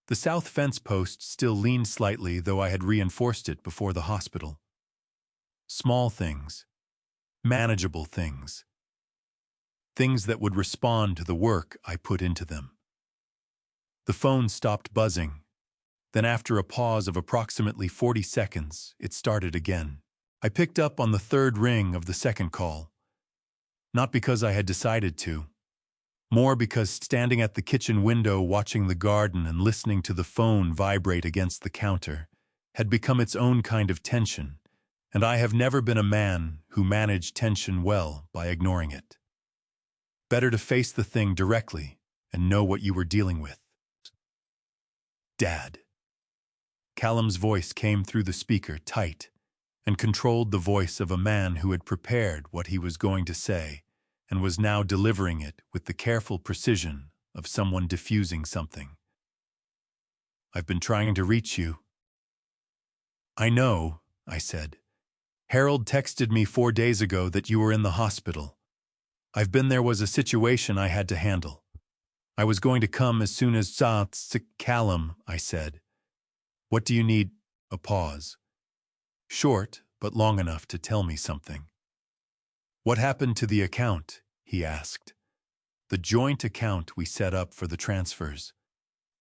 The south fence post still leaned slightly, though I had reinforced it before the hospital. Small things. Manageable things. Things that would respond to the work I put into them. The phone stopped buzzing. Then after a pause of approximately 40 seconds, it started again. I picked up on the third ring of the second call. Not because I had decided to. More because standing at the kitchen window watching the garden and listening to the phone vibrate against the counter had become its own kind of tension, and I have never been a man who managed tension well by ignoring it. Better to face the thing directly and know what you were dealing with. Dad. Callum's voice came through the speaker tight and controlled the voice of a man who had prepared what he was going to say and was now delivering it with the careful precision of someone diffusing something. I've been trying to reach you. I know, I said. Harold texted me 4 days ago that you were in the hospital. I've been there. Was a situation I had to handle. I was going to come as soon as Callum, I said. What do you need? A pause. Short, but long enough to tell me something. What happened to the account? He asked. The joint account we set up for the transfers.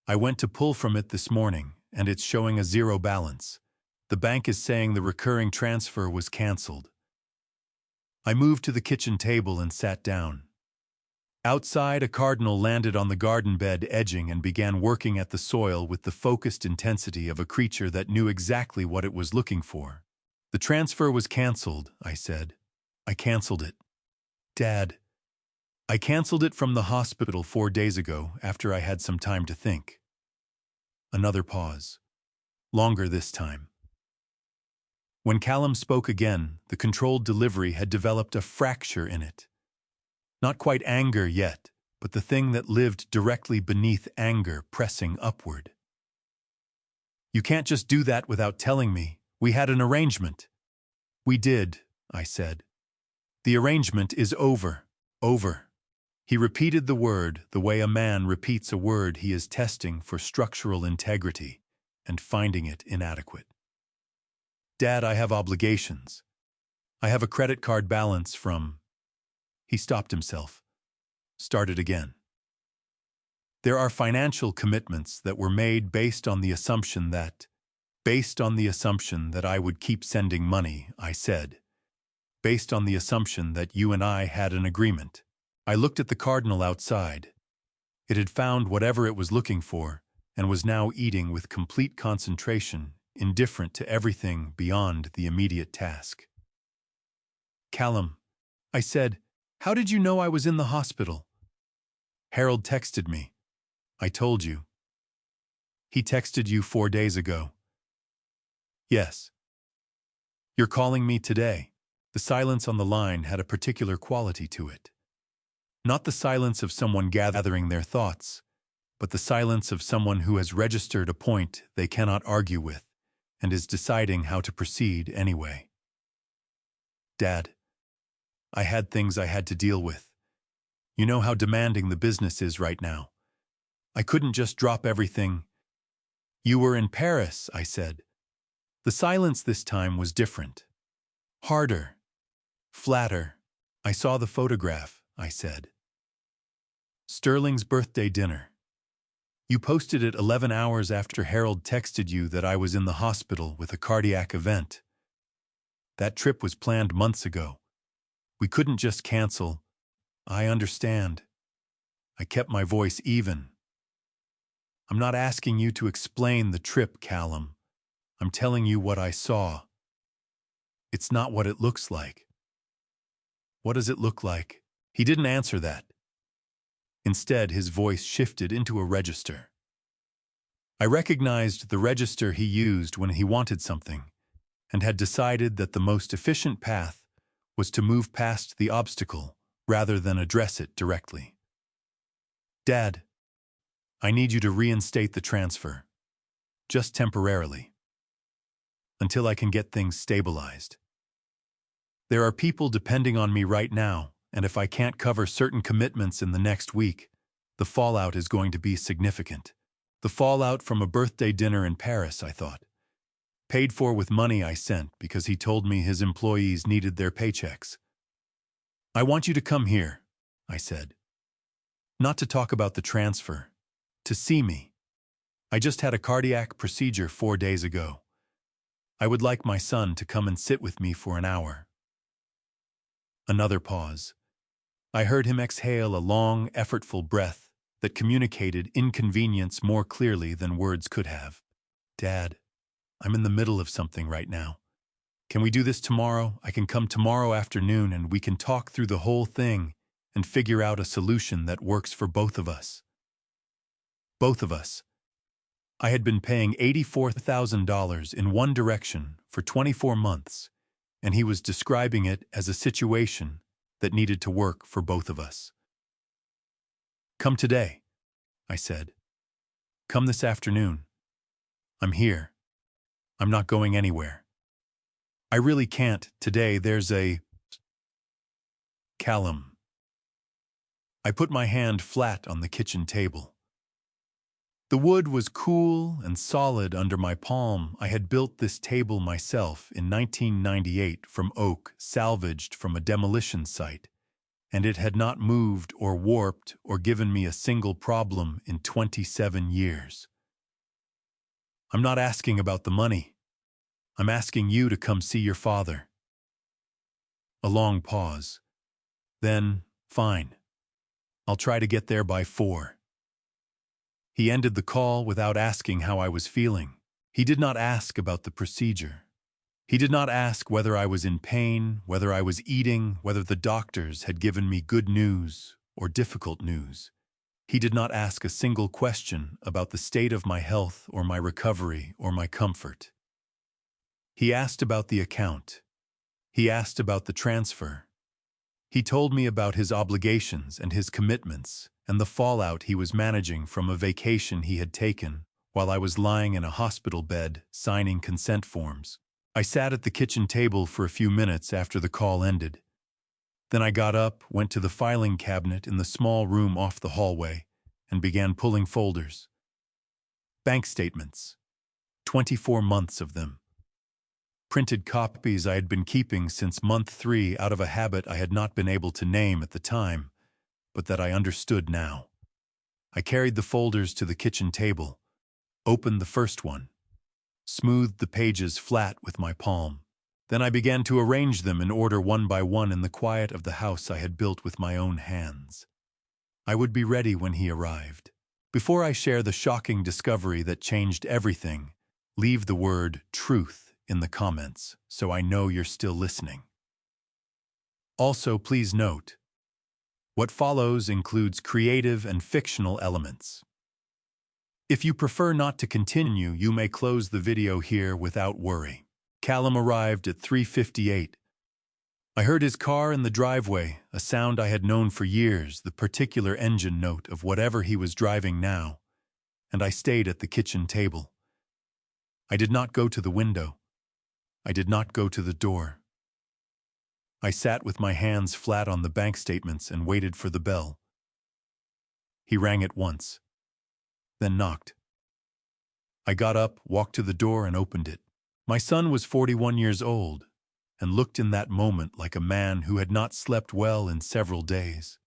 I went to pull from it this morning, and it's showing a zero balance. The bank is saying the recurring transfer was canceled. I moved to the kitchen table and sat down. Outside, a cardinal landed on the garden bed edging and began working at the soil with the focused intensity of a creature that knew exactly what it was looking for. The transfer was canceled, I said. I canceled it. Dad. I canceled it from the hospital 4 days ago after I had some time to think. Another pause. Longer this time. When Callum spoke again, the controlled delivery had developed a fracture in it. Not quite anger yet, but the thing that lived directly beneath anger pressing upward. You can't just do that without telling me. We had an arrangement. We did, I said. The arrangement is over. Over. He repeated the word the way a man repeats a word he is testing for structural integrity and finding it inadequate. Dad, I have obligations. I have a credit card balance from... He stopped himself. Started again. There are financial commitments that were made based on the assumption that Based on the assumption that I would keep sending money, I said. Based on the assumption that you and I had an agreement. I looked at the cardinal outside. It had found whatever it was looking for and was now eating with complete concentration, indifferent to everything beyond the immediate task. Callum, I said, how did you know I was in the hospital? Harold texted me. I told you. He texted you 4 days ago. Yes. You're calling me today. The silence on the line had a particular quality to it. Not the silence of someone gathering their thoughts, but the silence of someone who has registered a point they cannot argue with and is deciding how to proceed anyway. Dad, I had things I had to deal with. You know how demanding the business is right now. I couldn't just drop everything. You were in Paris, I said. The silence this time was different. Harder. Flatter. I saw the photograph, I said. Sterling's birthday dinner. You posted it 11 hours after Harold texted you that I was in the hospital with a cardiac event. That trip was planned months ago. We couldn't just cancel. I understand. I kept my voice even. I'm not asking you to explain the trip, Callum. I'm telling you what I saw. It's not what it looks like. What does it look like? He didn't answer that. Instead, his voice shifted into a register. I recognized the register he used when he wanted something, and had decided that the most efficient path was to move past the obstacle rather than address it directly. Dad, I need you to reinstate the transfer. Just temporarily. Until I can get things stabilized. There are people depending on me right now, and if I can't cover certain commitments in the next week, the fallout is going to be significant. The fallout from a birthday dinner in Paris, I thought. Paid for with money I sent because he told me his employees needed their paychecks. I want you to come here, I said. Not to talk about the transfer. To see me. I just had a cardiac procedure 4 days ago. I would like my son to come and sit with me for an hour. Another pause. I heard him exhale a long, effortful breath that communicated inconvenience more clearly than words could have. Dad, I'm in the middle of something right now. Can we do this tomorrow? I can come tomorrow afternoon and we can talk through the whole thing and figure out a solution that works for both of us. Both of us. I had been paying $84,000 in one direction for 24 months, and he was describing it as a situation that needed to work for both of us. Come today, I said. Come this afternoon. I'm here. I'm not going anywhere. I really can't. Today there's a... Callum. I put my hand flat on the kitchen table. The wood was cool and solid under my palm. I had built this table myself in 1998 from oak salvaged from a demolition site, and it had not moved or warped or given me a single problem in 27 years. I'm not asking about the money. I'm asking you to come see your father. A long pause. Then, fine. I'll try to get there by 4. He ended the call without asking how I was feeling. He did not ask about the procedure. He did not ask whether I was in pain, whether I was eating, whether the doctors had given me good news or difficult news. He did not ask a single question about the state of my health or my recovery or my comfort. He asked about the account. He asked about the transfer. He told me about his obligations and his commitments and the fallout he was managing from a vacation he had taken while I was lying in a hospital bed signing consent forms. I sat at the kitchen table for a few minutes after the call ended. Then I got up, went to the filing cabinet in the small room off the hallway, and began pulling folders. Bank statements. 24 months of them. Printed copies I had been keeping since month 3 out of a habit I had not been able to name at the time, but that I understood now. I carried the folders to the kitchen table, opened the first one. smoothed the pages flat with my palm. Then I began to arrange them in order one by one in the quiet of the house I had built with my own hands. I would be ready when he arrived. Before I share the shocking discovery that changed everything, leave the word truth in the comments so I know you're still listening. Also, please note, what follows includes creative and fictional elements. If you prefer not to continue, you may close the video here without worry. Callum arrived at 3:58. I heard his car in the driveway, a sound I had known for years, the particular engine note of whatever he was driving now, and I stayed at the kitchen table. I did not go to the window. I did not go to the door. I sat with my hands flat on the bank statements and waited for the bell. He rang it once, then knocked. I got up, walked to the door, and opened it. My son was 41 years old, and looked in that moment like a man who had not slept well in several days.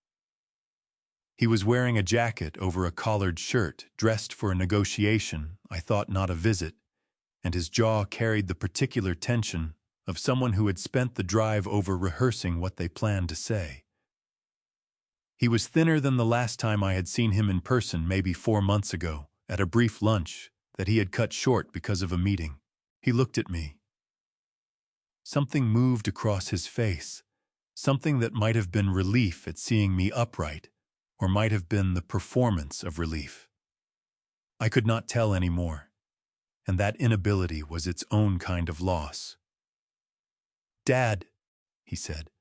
He was wearing a jacket over a collared shirt, dressed for a negotiation, I thought not a visit, and his jaw carried the particular tension of someone who had spent the drive over rehearsing what they planned to say. He was thinner than the last time I had seen him in person, maybe 4 months ago, at a brief lunch that he had cut short because of a meeting. He looked at me. Something moved across his face, something that might have been relief at seeing me upright, or might have been the performance of relief. I could not tell any more, and that inability was its own kind of loss. "Dad," he said,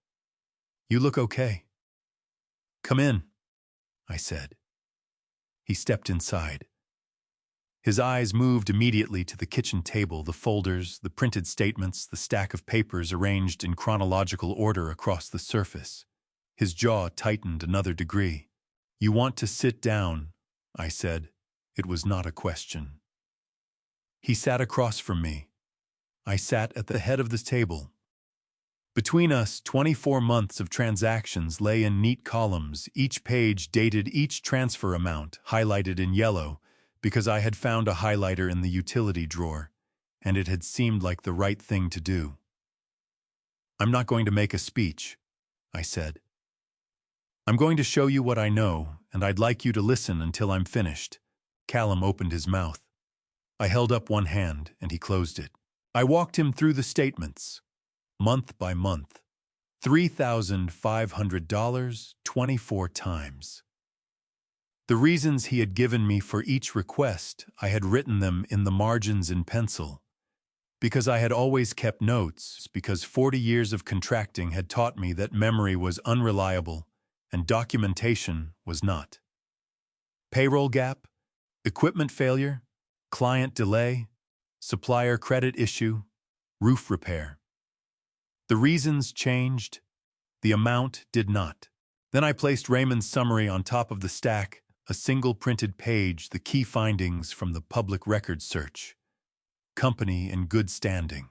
"you look okay." "Come in," I said. He stepped inside. His eyes moved immediately to the kitchen table, the folders, the printed statements, the stack of papers arranged in chronological order across the surface. His jaw tightened another degree. "You want to sit down," I said. It was not a question. He sat across from me. I sat at the head of the table. Between us, 24 months of transactions lay in neat columns, each page dated, each transfer amount highlighted in yellow, because I had found a highlighter in the utility drawer, and it had seemed like the right thing to do. "I'm not going to make a speech," I said. "I'm going to show you what I know, and I'd like you to listen until I'm finished." Callum opened his mouth. I held up one hand, and he closed it. I walked him through the statements, month by month. $3,500, 24 times. The reasons he had given me for each request, I had written them in the margins in pencil. Because I had always kept notes, because 40 years of contracting had taught me that memory was unreliable and documentation was not. Payroll gap, equipment failure, client delay, supplier credit issue, roof repair. The reasons changed, the amount did not. Then I placed Raymond's summary on top of the stack, a single printed page, the key findings from the public records search. Company in good standing.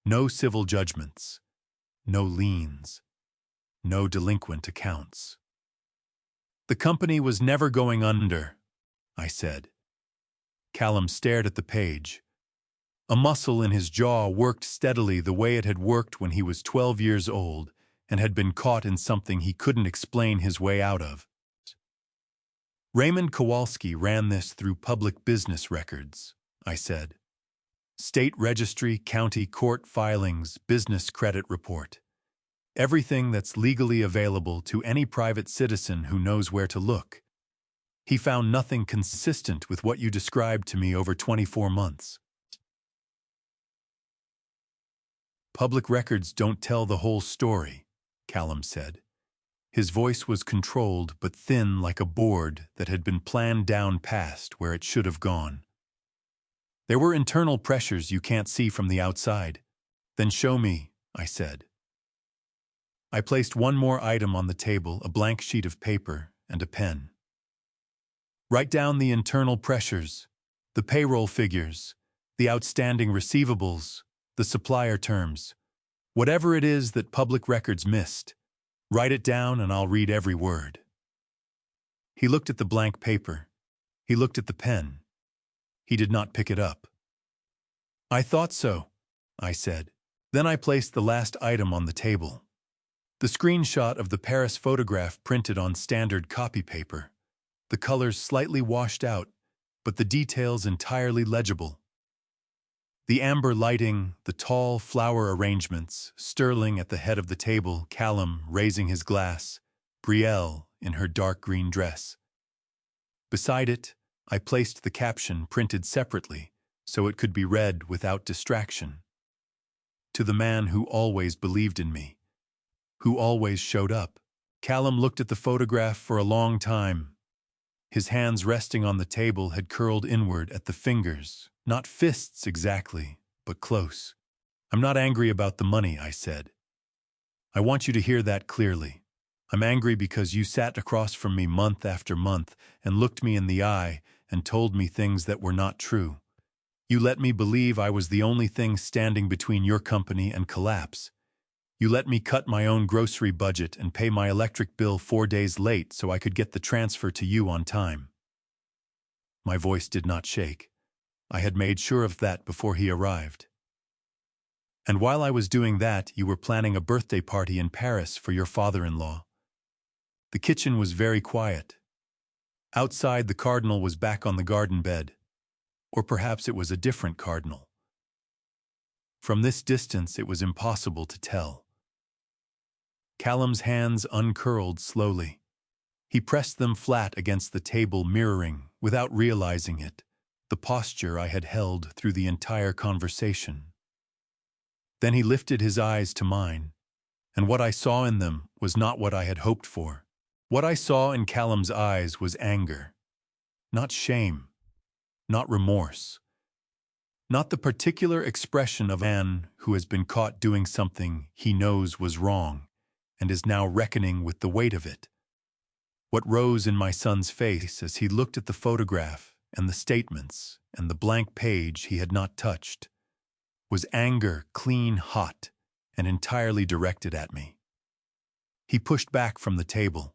No civil judgments. No liens. No delinquent accounts. The company was never going under, I said. Callum stared at the page. A muscle in his jaw worked steadily the way it had worked when he was 12 years old and had been caught in something he couldn't explain his way out of. Raymond Kowalski ran this through public business records, I said. State registry, county court filings, business credit report. Everything that's legally available to any private citizen who knows where to look. He found nothing consistent with what you described to me over 24 months. Public records don't tell the whole story, Callum said. His voice was controlled but thin like a board that had been planned down past where it should have gone. There were internal pressures you can't see from the outside. Then show me, I said. I placed one more item on the table, a blank sheet of paper and a pen. Write down the internal pressures, the payroll figures, the outstanding receivables, the supplier terms. Whatever it is that public records missed, write it down and I'll read every word. He looked at the blank paper. He looked at the pen. He did not pick it up. I thought so, I said. Then I placed the last item on the table. The screenshot of the Paris photograph printed on standard copy paper. The colors slightly washed out, but the details entirely legible. The amber lighting, the tall flower arrangements, Sterling at the head of the table, Callum raising his glass, Brielle in her dark green dress. Beside it, I placed the caption printed separately so it could be read without distraction. To the man who always believed in me, who always showed up. Callum looked at the photograph for a long time. His hands resting on the table had curled inward at the fingers, not fists exactly, but close. I'm not angry about the money, I said. I want you to hear that clearly. I'm angry because you sat across from me month after month and looked me in the eye and told me things that were not true. You let me believe I was the only thing standing between your company and collapse. You let me cut my own grocery budget and pay my electric bill 4 days late so I could get the transfer to you on time. My voice did not shake. I had made sure of that before he arrived. And while I was doing that, you were planning a birthday party in Paris for your father-in-law. The kitchen was very quiet. Outside, the cardinal was back on the garden bed. Or perhaps it was a different cardinal. From this distance, it was impossible to tell. Callum's hands uncurled slowly. He pressed them flat against the table, mirroring, without realizing it, the posture I had held through the entire conversation. Then he lifted his eyes to mine, and what I saw in them was not what I had hoped for. What I saw in Callum's eyes was anger, not shame, not remorse, not the particular expression of a man who has been caught doing something he knows was wrong and is now reckoning with the weight of it. What rose in my son's face as he looked at the photograph and the statements and the blank page he had not touched was anger, clean hot, and entirely directed at me. He pushed back from the table.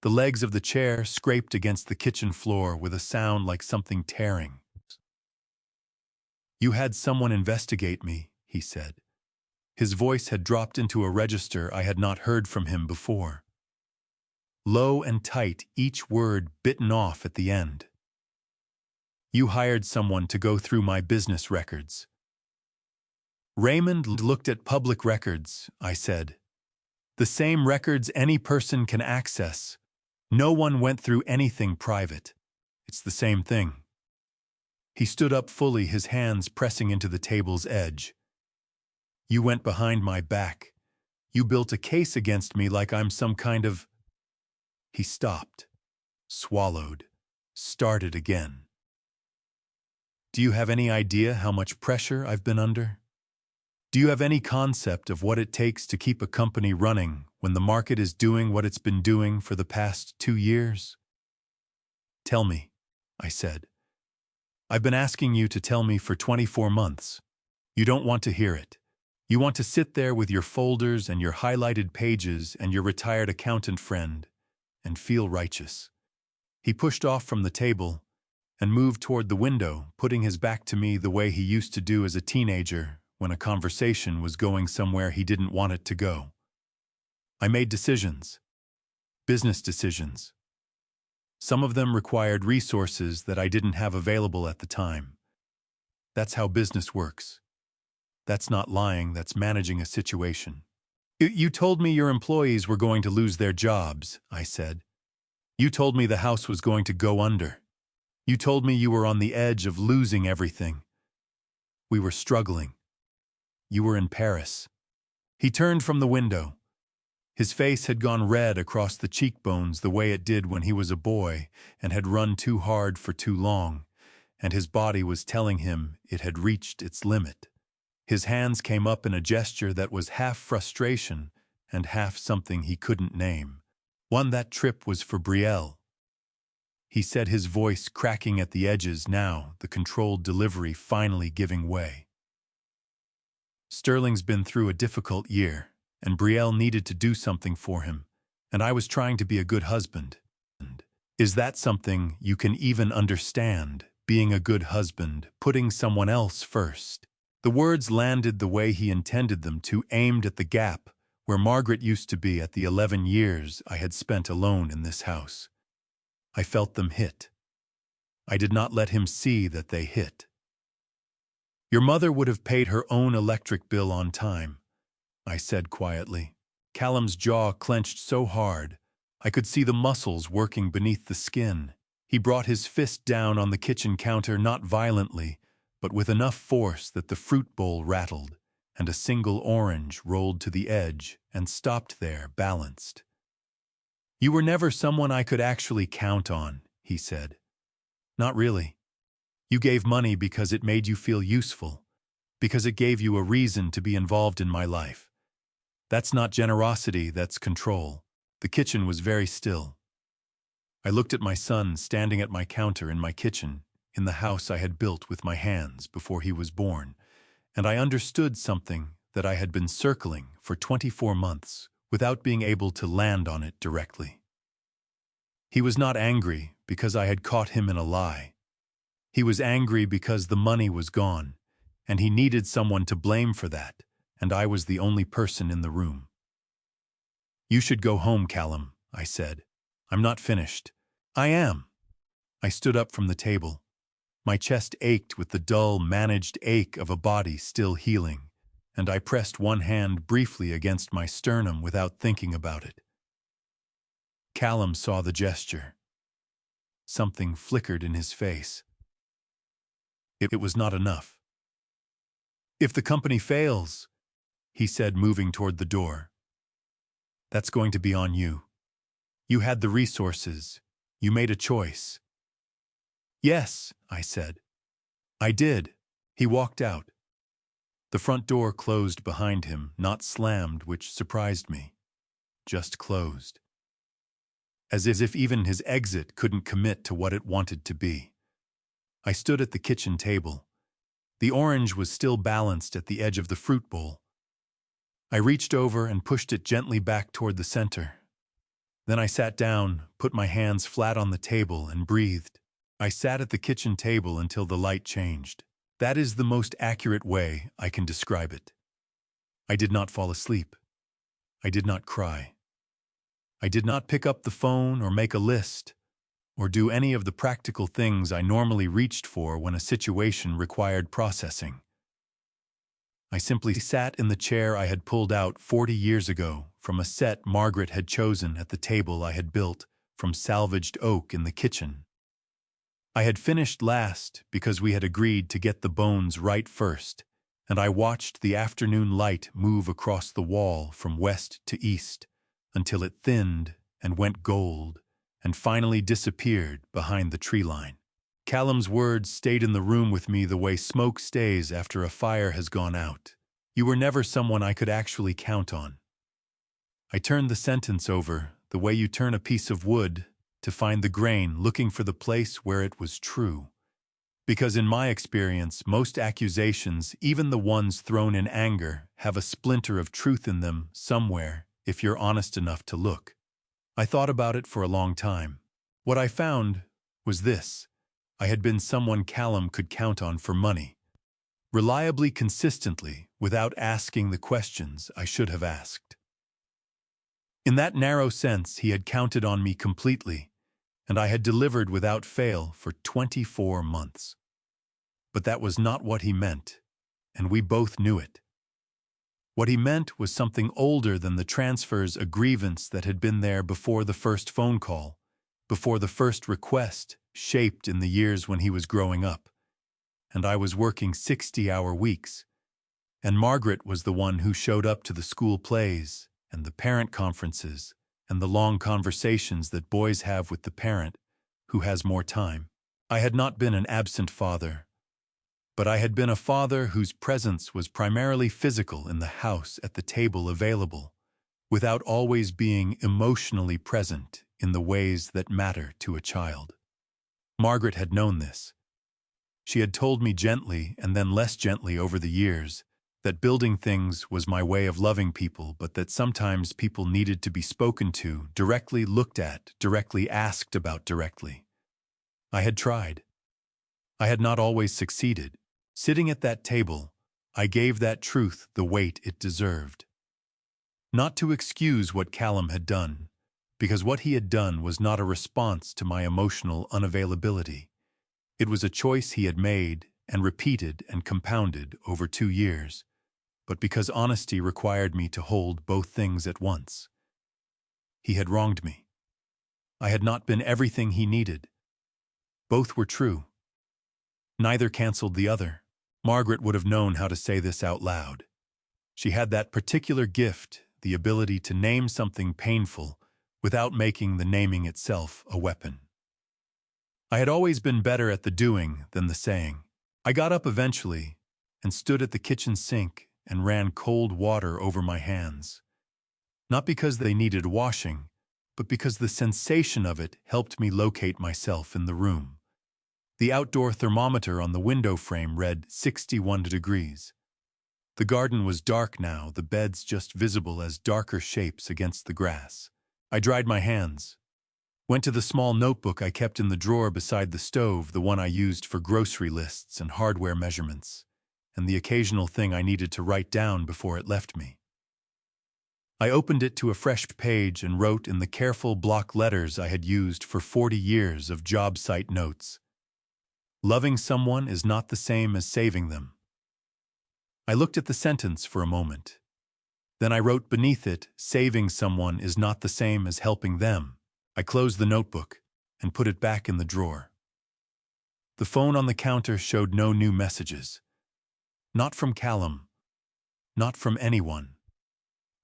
The legs of the chair scraped against the kitchen floor with a sound like something tearing. You had someone investigate me, he said. His voice had dropped into a register I had not heard from him before. Low and tight, each word bitten off at the end. You hired someone to go through my business records. Raymond looked at public records, I said. The same records any person can access. No one went through anything private. It's the same thing. He stood up fully, his hands pressing into the table's edge. You went behind my back. You built a case against me like I'm some kind of... He stopped, swallowed, started again. Do you have any idea how much pressure I've been under? Do you have any concept of what it takes to keep a company running when the market is doing what it's been doing for the past 2 years? Tell me, I said. I've been asking you to tell me for 24 months. You don't want to hear it. You want to sit there with your folders and your highlighted pages and your retired accountant friend and feel righteous. He pushed off from the table and moved toward the window, putting his back to me the way he used to do as a teenager when a conversation was going somewhere he didn't want it to go. I made decisions, business decisions. Some of them required resources that I didn't have available at the time. That's how business works. That's not lying, that's managing a situation. You told me your employees were going to lose their jobs, I said. You told me the house was going to go under. You told me you were on the edge of losing everything. We were struggling. You were in Paris. He turned from the window. His face had gone red across the cheekbones the way it did when he was a boy and had run too hard for too long, and his body was telling him it had reached its limit. His hands came up in a gesture that was half frustration and half something he couldn't name. One, that trip was for Brielle. He said, his voice cracking at the edges now, the controlled delivery finally giving way. Sterling's been through a difficult year, and Brielle needed to do something for him, and I was trying to be a good husband. Is that something you can even understand? being a good husband, putting someone else first. The words landed the way he intended them to, aimed at the gap where Margaret used to be at the 11 years I had spent alone in this house. I felt them hit. I did not let him see that they hit. Your mother would have paid her own electric bill on time, I said quietly. Callum's jaw clenched so hard, I could see the muscles working beneath the skin. He brought his fist down on the kitchen counter, not violently, but with enough force that the fruit bowl rattled, and a single orange rolled to the edge and stopped there, balanced. You were never someone I could actually count on, he said. Not really. You gave money because it made you feel useful, because it gave you a reason to be involved in my life. That's not generosity, that's control. The kitchen was very still. I looked at my son standing at my counter in my kitchen, in the house I had built with my hands before he was born, and I understood something that I had been circling for 24 months without being able to land on it directly. He was not angry because I had caught him in a lie. He was angry because the money was gone, and he needed someone to blame for that, and I was the only person in the room. You should go home, Callum, I said. I'm not finished. I am. I stood up from the table. My chest ached with the dull, managed ache of a body still healing, and I pressed one hand briefly against my sternum without thinking about it. Callum saw the gesture. Something flickered in his face. It was not enough. If the company fails, he said, moving toward the door, that's going to be on you. You had the resources. You made a choice. Yes, I said. I did. He walked out. The front door closed behind him, not slammed, which surprised me. Just closed. As if even his exit couldn't commit to what it wanted to be. I stood at the kitchen table. The orange was still balanced at the edge of the fruit bowl. I reached over and pushed it gently back toward the center. Then I sat down, put my hands flat on the table, and breathed. I sat at the kitchen table until the light changed. That is the most accurate way I can describe it. I did not fall asleep. I did not cry. I did not pick up the phone or make a list, or do any of the practical things I normally reached for when a situation required processing. I simply sat in the chair I had pulled out 40 years ago from a set Margaret had chosen at the table I had built from salvaged oak in the kitchen. I had finished last because we had agreed to get the bones right first, and I watched the afternoon light move across the wall from west to east until it thinned and went gold and finally disappeared behind the tree line. Callum's words stayed in the room with me the way smoke stays after a fire has gone out. You were never someone I could actually count on. I turned the sentence over the way you turn a piece of wood to find the grain, looking for the place where it was true. Because in my experience, most accusations, even the ones thrown in anger, have a splinter of truth in them somewhere if you're honest enough to look. I thought about it for a long time. What I found was this. I had been someone Callum could count on for money. Reliably, consistently, without asking the questions I should have asked. In that narrow sense, he had counted on me completely, and I had delivered without fail for 24 months. But that was not what he meant, and we both knew it. What he meant was something older than the transfers, a grievance that had been there before the first phone call, before the first request, shaped in the years when he was growing up. And I was working 60-hour weeks, and Margaret was the one who showed up to the school plays and the parent conferences and the long conversations that boys have with the parent who has more time. I had not been an absent father, but I had been a father whose presence was primarily physical in the house, at the table, available, without always being emotionally present in the ways that matter to a child. Margaret had known this. She had told me gently and then less gently over the years that building things was my way of loving people, but that sometimes people needed to be spoken to, directly looked at, directly asked about directly. I had tried. I had not always succeeded. Sitting at that table, I gave that truth the weight it deserved. Not to excuse what Callum had done, because what he had done was not a response to my emotional unavailability. It was a choice he had made and repeated and compounded over 2 years, but because honesty required me to hold both things at once. He had wronged me. I had not been everything he needed. Both were true. Neither canceled the other. Margaret would have known how to say this out loud. She had that particular gift, the ability to name something painful without making the naming itself a weapon. I had always been better at the doing than the saying. I got up eventually and stood at the kitchen sink and ran cold water over my hands. Not because they needed washing, but because the sensation of it helped me locate myself in the room. The outdoor thermometer on the window frame read 61 degrees. The garden was dark now, the beds just visible as darker shapes against the grass. I dried my hands, went to the small notebook I kept in the drawer beside the stove, the one I used for grocery lists and hardware measurements, and the occasional thing I needed to write down before it left me. I opened it to a fresh page and wrote in the careful block letters I had used for 40 years of job site notes. Loving someone is not the same as saving them. I looked at the sentence for a moment. Then I wrote beneath it, saving someone is not the same as helping them. I closed the notebook and put it back in the drawer. The phone on the counter showed no new messages. Not from Callum. Not from anyone.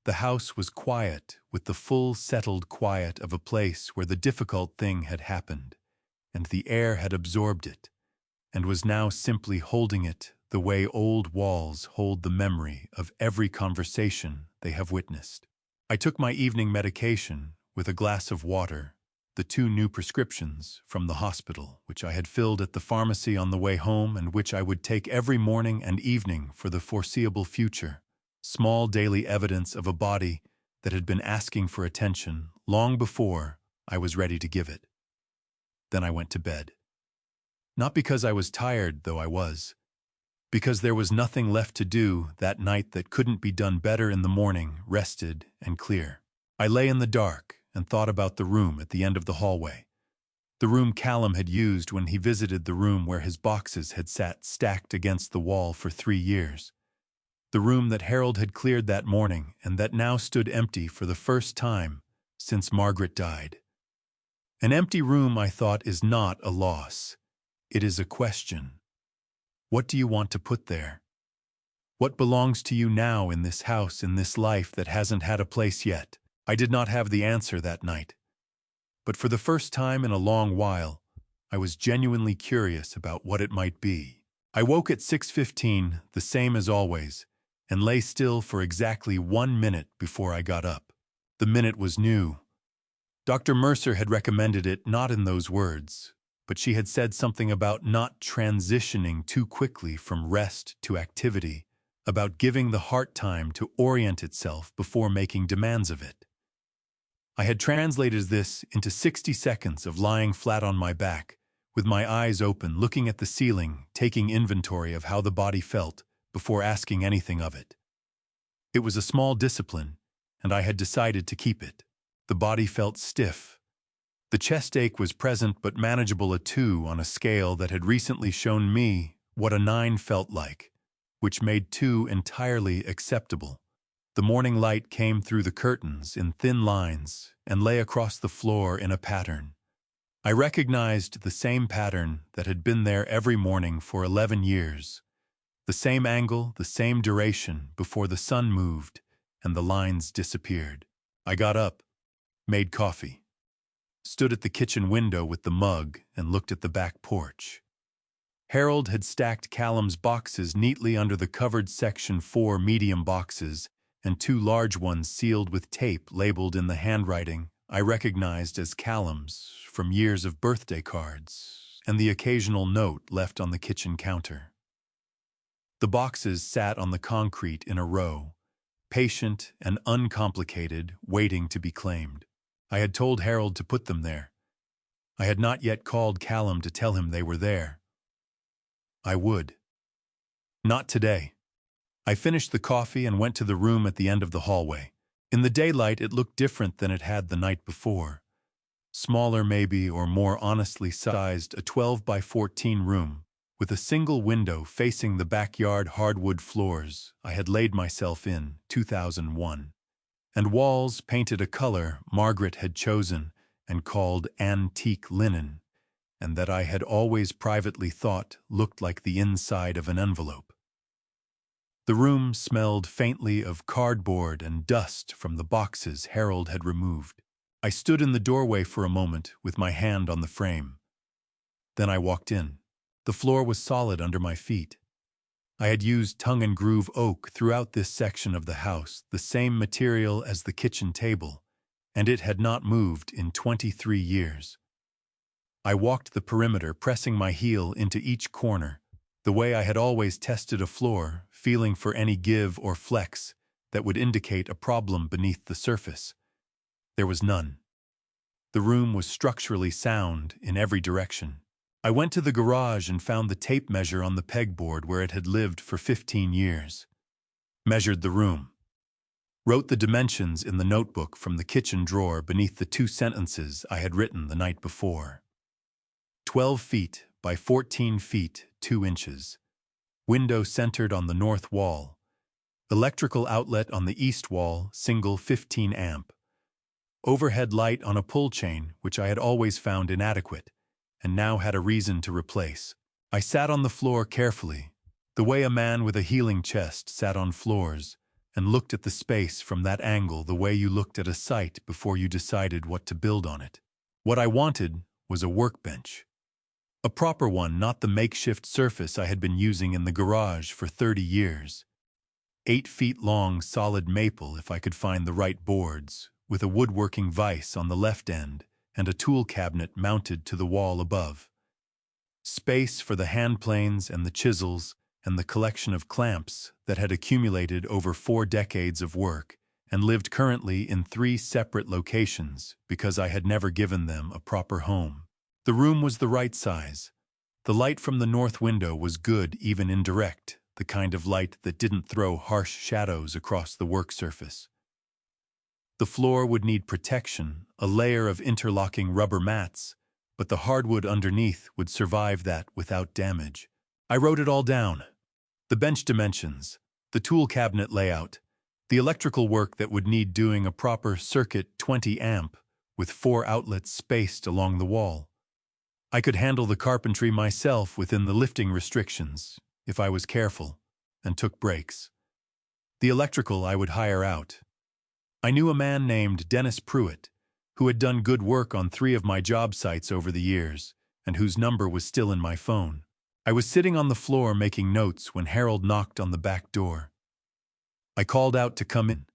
The house was quiet, with the full, settled quiet of a place where the difficult thing had happened, and the air had absorbed it, and was now simply holding it the way old walls hold the memory of every conversation they have witnessed. I took my evening medication with a glass of water, the 2 new prescriptions from the hospital, which I had filled at the pharmacy on the way home and which I would take every morning and evening for the foreseeable future. Small daily evidence of a body that had been asking for attention long before I was ready to give it. Then I went to bed. Not because I was tired, though I was. Because there was nothing left to do that night that couldn't be done better in the morning, rested and clear. I lay in the dark and thought about the room at the end of the hallway. The room Callum had used when he visited the room where his boxes had sat stacked against the wall for 3 years. The room that Harold had cleared that morning and that now stood empty for the first time since Margaret died. An empty room, I thought, is not a loss. It is a question. What do you want to put there? What belongs to you now in this house, in this life that hasn't had a place yet? I did not have the answer that night. But for the first time in a long while, I was genuinely curious about what it might be. I woke at 6:15, the same as always, and lay still for exactly 1 minute before I got up. The minute was new. Dr. Mercer had recommended it not in those words, but she had said something about not transitioning too quickly from rest to activity, about giving the heart time to orient itself before making demands of it. I had translated this into 60 seconds of lying flat on my back, with my eyes open, looking at the ceiling, taking inventory of how the body felt, before asking anything of it. It was a small discipline, and I had decided to keep it. The body felt stiff. The chest ache was present but manageable, a 2 on a scale that had recently shown me what a 9 felt like, which made 2 entirely acceptable. The morning light came through the curtains in thin lines and lay across the floor in a pattern. I recognized the same pattern that had been there every morning for 11 years. The same angle, the same duration before the sun moved and the lines disappeared. I got up, made coffee, stood at the kitchen window with the mug and looked at the back porch. Harold had stacked Callum's boxes neatly under the covered section, 4 medium boxes and 2 large ones sealed with tape labeled in the handwriting I recognized as Callum's from years of birthday cards and the occasional note left on the kitchen counter. The boxes sat on the concrete in a row, patient and uncomplicated, waiting to be claimed. I had told Harold to put them there. I had not yet called Callum to tell him they were there. I would. Not today. I finished the coffee and went to the room at the end of the hallway. In the daylight, it looked different than it had the night before. Smaller maybe, or more honestly sized, a 12 by 14 room, with a single window facing the backyard hardwood floors I had laid myself in 2001, and walls painted a color Margaret had chosen and called antique linen, and that I had always privately thought looked like the inside of an envelope. The room smelled faintly of cardboard and dust from the boxes Harold had removed. I stood in the doorway for a moment with my hand on the frame. Then I walked in. The floor was solid under my feet. I had used tongue-and-groove oak throughout this section of the house, the same material as the kitchen table, and it had not moved in 23 years. I walked the perimeter, pressing my heel into each corner, the way I had always tested a floor, feeling for any give or flex that would indicate a problem beneath the surface. There was none. The room was structurally sound in every direction. I went to the garage and found the tape measure on the pegboard where it had lived for 15 years. Measured the room. Wrote the dimensions in the notebook from the kitchen drawer beneath the 2 sentences I had written the night before. 12 feet by 14 feet 2 inches. Window centered on the north wall. Electrical outlet on the east wall, single 15 amp. Overhead light on a pull chain, which I had always found inadequate, and now had a reason to replace. I sat on the floor carefully, the way a man with a healing chest sat on floors, and looked at the space from that angle the way you looked at a site before you decided what to build on it. What I wanted was a workbench. A proper one, not the makeshift surface I had been using in the garage for 30 years. 8 feet long solid maple if I could find the right boards, with a woodworking vise on the left end and a tool cabinet mounted to the wall above. Space for the hand planes and the chisels and the collection of clamps that had accumulated over 4 decades of work and lived currently in 3 separate locations because I had never given them a proper home. The room was the right size. The light from the north window was good, even indirect, the kind of light that didn't throw harsh shadows across the work surface. The floor would need protection, a layer of interlocking rubber mats, but the hardwood underneath would survive that without damage. I wrote it all down. The bench dimensions, the tool cabinet layout, the electrical work that would need doing, a proper circuit 20 amp with 4 outlets spaced along the wall. I could handle the carpentry myself within the lifting restrictions, if I was careful, and took breaks. The electrical I would hire out. I knew a man named Dennis Pruitt, who had done good work on 3 of my job sites over the years, and whose number was still in my phone. I was sitting on the floor making notes when Harold knocked on the back door. I called out to come in,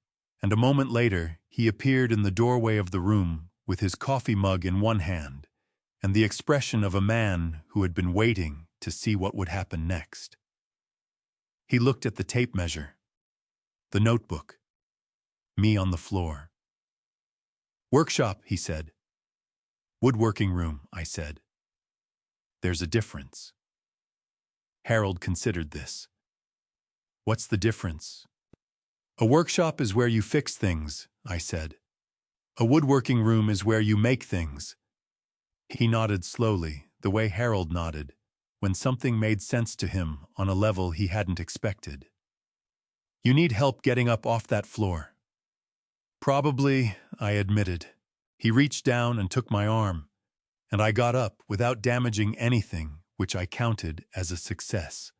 and a moment later he appeared in the doorway of the room with his coffee mug in one hand and the expression of a man who had been waiting to see what would happen next. He looked at the tape measure, the notebook, me on the floor. "Workshop," he said. "Woodworking room," I said. "There's a difference." Harold considered this. "What's the difference?" "A workshop is where you fix things," I said. "A woodworking room is where you make things." He nodded slowly, the way Harold nodded, when something made sense to him on a level he hadn't expected. "You need help getting up off that floor." "Probably," I admitted. He reached down and took my arm, and I got up without damaging anything, which I counted as a success.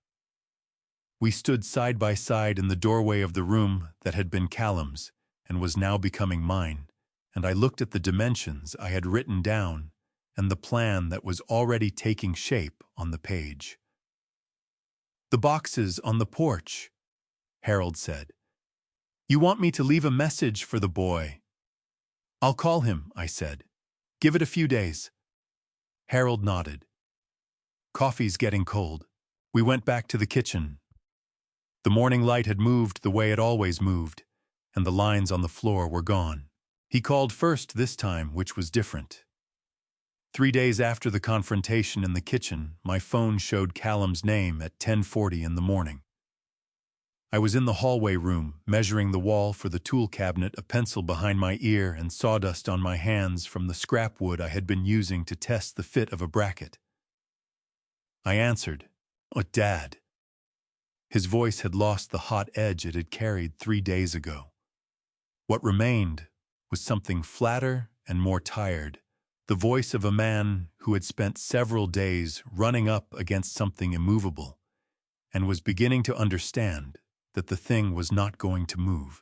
We stood side by side in the doorway of the room that had been Callum's and was now becoming mine, and I looked at the dimensions I had written down and the plan that was already taking shape on the page. "The boxes on the porch," Harold said. "You want me to leave a message for the boy?" "I'll call him," I said. "Give it a few days." Harold nodded. "Coffee's getting cold." We went back to the kitchen. The morning light had moved the way it always moved, and the lines on the floor were gone. He called first this time, which was different. 3 days after the confrontation in the kitchen, my phone showed Callum's name at 10:40 in the morning. I was in the hallway room, measuring the wall for the tool cabinet, a pencil behind my ear and sawdust on my hands from the scrap wood I had been using to test the fit of a bracket. I answered, "Oh, Dad." His voice had lost the hot edge it had carried 3 days ago. What remained was something flatter and more tired, the voice of a man who had spent several days running up against something immovable and was beginning to understand that the thing was not going to move.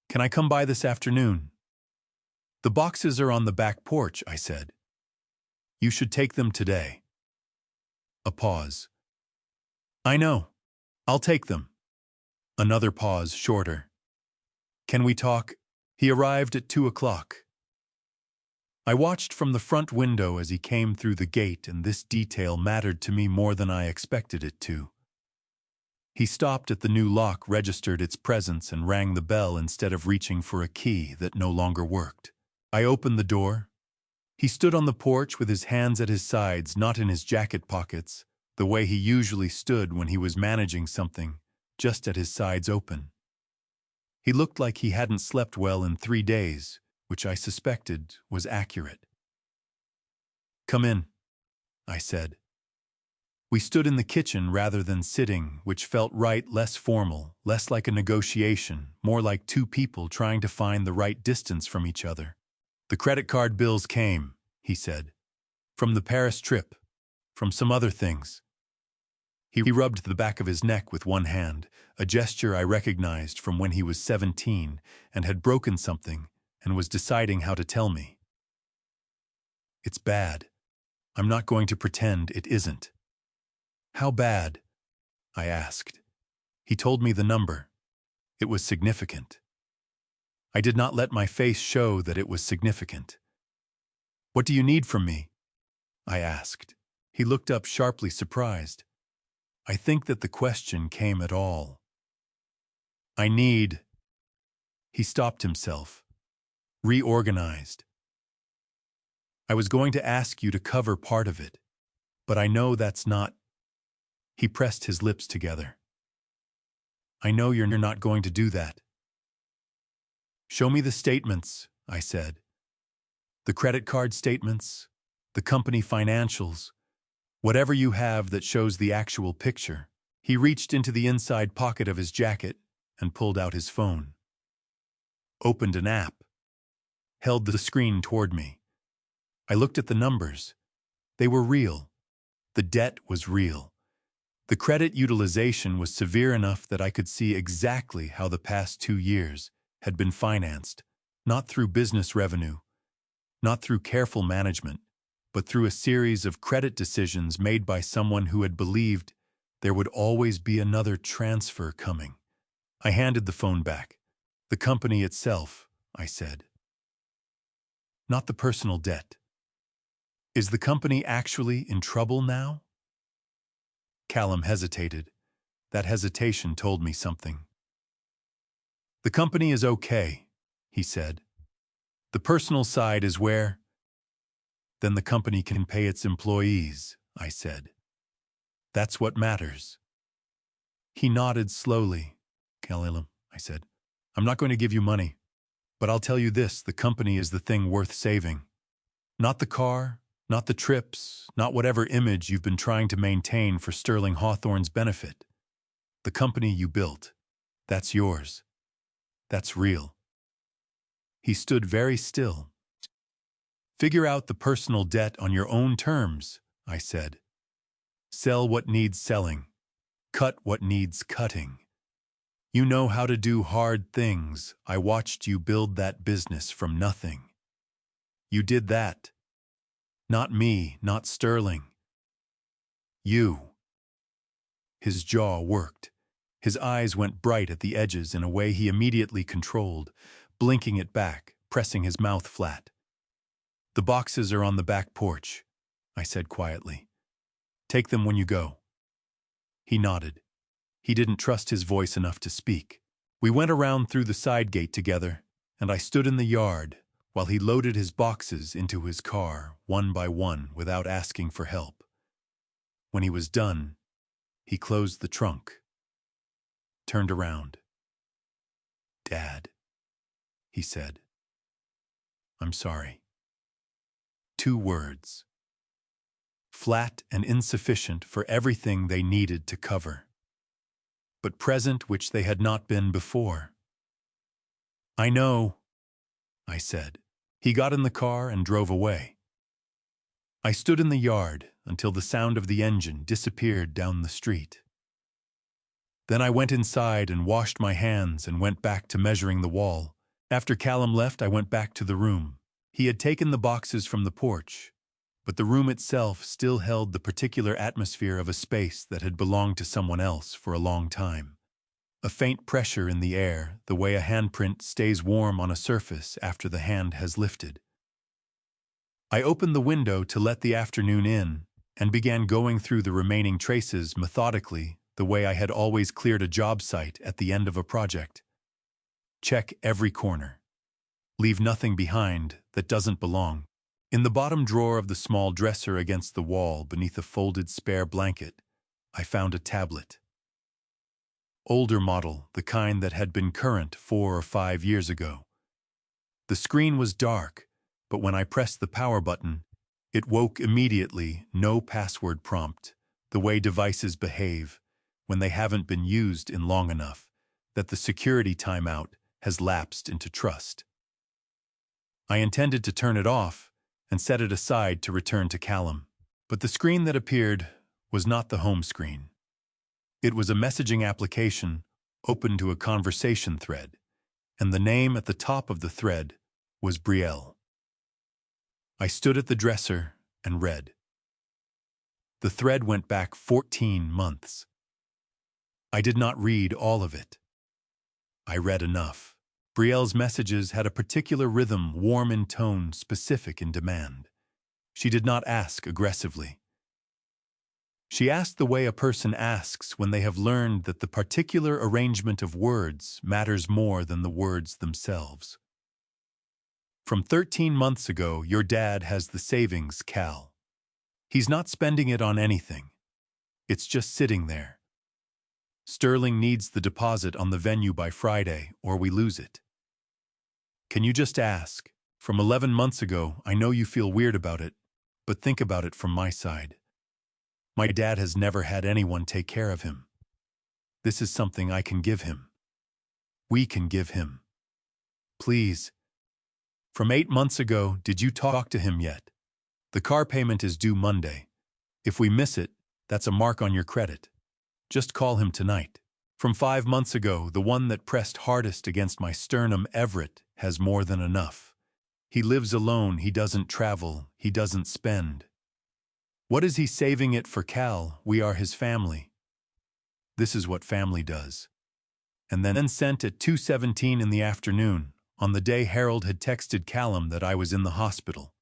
"Can I come by this afternoon?" "The boxes are on the back porch," I said. "You should take them today." A pause. "I know. I'll take them." Another pause, shorter. "Can we talk?" He arrived at 2 o'clock. I watched from the front window as he came through the gate, and this detail mattered to me more than I expected it to. He stopped at the new lock, registered its presence, and rang the bell instead of reaching for a key that no longer worked. I opened the door. He stood on the porch with his hands at his sides, not in his jacket pockets, the way he usually stood when he was managing something, just at his sides open. He looked like he hadn't slept well in 3 days, which I suspected was accurate. "Come in," I said. We stood in the kitchen rather than sitting, which felt right, less formal, less like a negotiation, more like two people trying to find the right distance from each other. "The credit card bills came," he said. "From the Paris trip. From some other things." He rubbed the back of his neck with one hand, a gesture I recognized from when he was 17 and had broken something and was deciding how to tell me. "It's bad. I'm not going to pretend it isn't." "How bad?" I asked. He told me the number. It was significant. I did not let my face show that it was significant. "What do you need from me?" I asked. He looked up sharply, surprised. I think that the question came at all. "I need..." He stopped himself. "Reorganized. I was going to ask you to cover part of it, but I know that's not..." He pressed his lips together. "I know you're not going to do that." "Show me the statements," I said. "The credit card statements, the company financials, whatever you have that shows the actual picture." He reached into the inside pocket of his jacket and pulled out his phone. Opened an app. Held the screen toward me. I looked at the numbers. They were real. The debt was real. The credit utilization was severe enough that I could see exactly how the past 2 years had been financed, not through business revenue, not through careful management, but through a series of credit decisions made by someone who had believed there would always be another transfer coming. I handed the phone back. "The company itself," I said. "Not the personal debt. Is the company actually in trouble now?" Callum hesitated. That hesitation told me something. "The company is okay," he said. "The personal side is where..." "Then the company can pay its employees," I said. "That's what matters." He nodded slowly. "Callum," I said, "I'm not going to give you money, but I'll tell you this, the company is the thing worth saving. Not the car, not the trips, not whatever image you've been trying to maintain for Sterling Hawthorne's benefit. The company you built, that's yours. That's real." He stood very still. "Figure out the personal debt on your own terms," I said. "Sell what needs selling. Cut what needs cutting. You know how to do hard things. I watched you build that business from nothing. You did that. Not me, not Sterling. You." His jaw worked. His eyes went bright at the edges in a way he immediately controlled, blinking it back, pressing his mouth flat. "The boxes are on the back porch," I said quietly. "Take them when you go." He nodded. He didn't trust his voice enough to speak. We went around through the side gate together, and I stood in the yard, while he loaded his boxes into his car one by one without asking for help. When he was done, he closed the trunk, turned around. "Dad," he said, "I'm sorry." 2 words. Flat and insufficient for everything they needed to cover, but present which they had not been before. "I know," I said. He got in the car and drove away. I stood in the yard until the sound of the engine disappeared down the street. Then I went inside and washed my hands and went back to measuring the wall. After Callum left, I went back to the room. He had taken the boxes from the porch, but the room itself still held the particular atmosphere of a space that had belonged to someone else for a long time. A faint pressure in the air, the way a handprint stays warm on a surface after the hand has lifted. I opened the window to let the afternoon in and began going through the remaining traces methodically, the way I had always cleared a job site at the end of a project. Check every corner. Leave nothing behind that doesn't belong. In the bottom drawer of the small dresser against the wall beneath a folded spare blanket, I found a tablet. Older model, the kind that had been current 4 or 5 years ago. The screen was dark, but when I pressed the power button, it woke immediately, no password prompt, the way devices behave when they haven't been used in long enough that the security timeout has lapsed into trust. I intended to turn it off and set it aside to return to Callum, but the screen that appeared was not the home screen. It was a messaging application open to a conversation thread, and the name at the top of the thread was Betrayal. I stood at the dresser and read. The thread went back 14 months. I did not read all of it. I read enough. Brielle's messages had a particular rhythm, warm in tone, specific in demand. She did not ask aggressively. She asked the way a person asks when they have learned that the particular arrangement of words matters more than the words themselves. From 13 months ago, your dad has the savings, Cal. He's not spending it on anything. It's just sitting there. Sterling needs the deposit on the venue by Friday, or we lose it. Can you just ask? From 11 months ago, I know you feel weird about it, but think about it from my side. My dad has never had anyone take care of him. This is something I can give him. We can give him. Please. From 8 months ago, did you talk to him yet? The car payment is due Monday. If we miss it, that's a mark on your credit. Just call him tonight. From 5 months ago, the one that pressed hardest against my sternum, Everett, has more than enough. He lives alone, he doesn't travel, he doesn't spend. What is he saving it for, Cal? We are his family. This is what family does. And then sent at 2:17 in the afternoon, on the day Harold had texted Callum that I was in the hospital.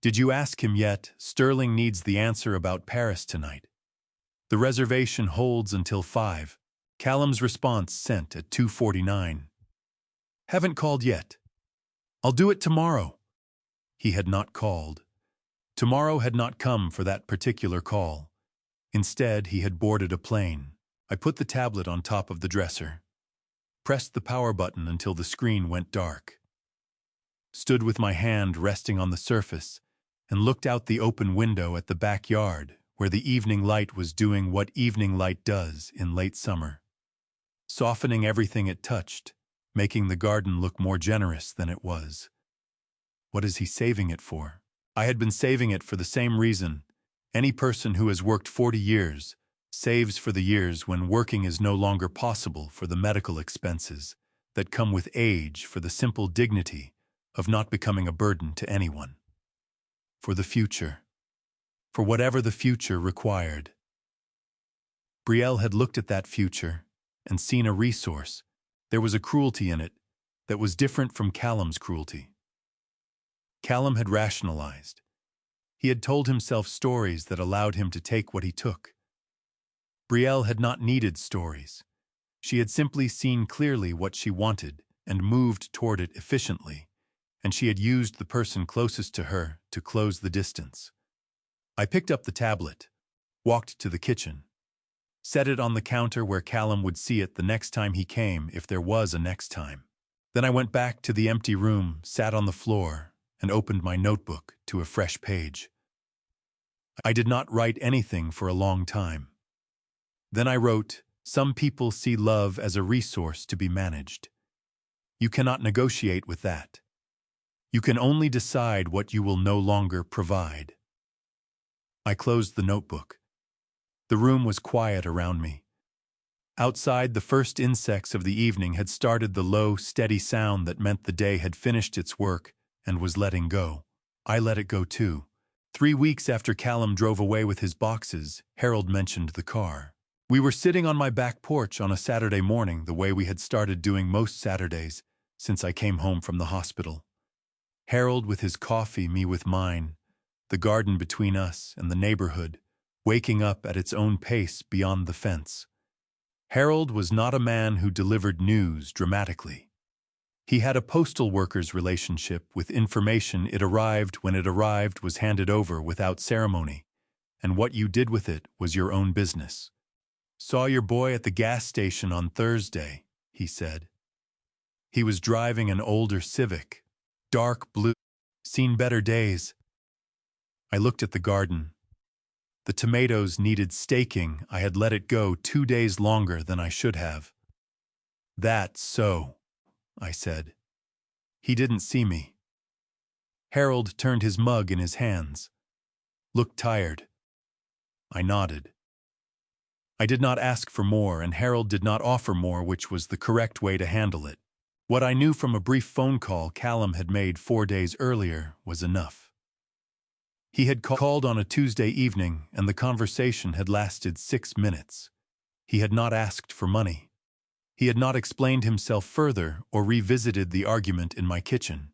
Did you ask him yet? Sterling needs the answer about Paris tonight. The reservation holds until 5. Callum's response sent at 2:49. Haven't called yet. I'll do it tomorrow. He had not called. Tomorrow had not come for that particular call. Instead, he had boarded a plane. I put the tablet on top of the dresser, pressed the power button until the screen went dark, stood with my hand resting on the surface, and looked out the open window at the backyard where the evening light was doing what evening light does in late summer, softening everything it touched, making the garden look more generous than it was. What is he saving it for? I had been saving it for the same reason any person who has worked 40 years saves for the years when working is no longer possible, for the medical expenses that come with age, for the simple dignity of not becoming a burden to anyone. For the future. For whatever the future required. Brielle had looked at that future and seen a resource. There was a cruelty in it that was different from Callum's cruelty. Callum had rationalized. He had told himself stories that allowed him to take what he took. Brielle had not needed stories. She had simply seen clearly what she wanted and moved toward it efficiently, and she had used the person closest to her to close the distance. I picked up the tablet, walked to the kitchen, set it on the counter where Callum would see it the next time he came, if there was a next time. Then I went back to the empty room, sat on the floor, and opened my notebook to a fresh page. I did not write anything for a long time. Then I wrote, "Some people see love as a resource to be managed. You cannot negotiate with that. You can only decide what you will no longer provide." I closed the notebook. The room was quiet around me. Outside, the first insects of the evening had started the low, steady sound that meant the day had finished its work and was letting go. I let it go too. 3 weeks after Callum drove away with his boxes, Harold mentioned the car. We were sitting on my back porch on a Saturday morning, the way we had started doing most Saturdays since I came home from the hospital. Harold with his coffee, me with mine, the garden between us and the neighborhood, waking up at its own pace beyond the fence. Harold was not a man who delivered news dramatically. He had a postal worker's relationship with information. It arrived when it arrived, was handed over without ceremony, and what you did with it was your own business. "Saw your boy at the gas station on Thursday," he said. He was driving an older Civic, dark blue. "Seen better days." I looked at the garden. The tomatoes needed staking. I had let it go 2 days longer than I should have. "That's so," I said. He didn't see me. Harold turned his mug in his hands. "Looked tired." I nodded. I did not ask for more, and Harold did not offer more, which was the correct way to handle it. What I knew from a brief phone call Callum had made 4 days earlier was enough. He had called on a Tuesday evening, and the conversation had lasted 6 minutes. He had not asked for money. He had not explained himself further or revisited the argument in my kitchen.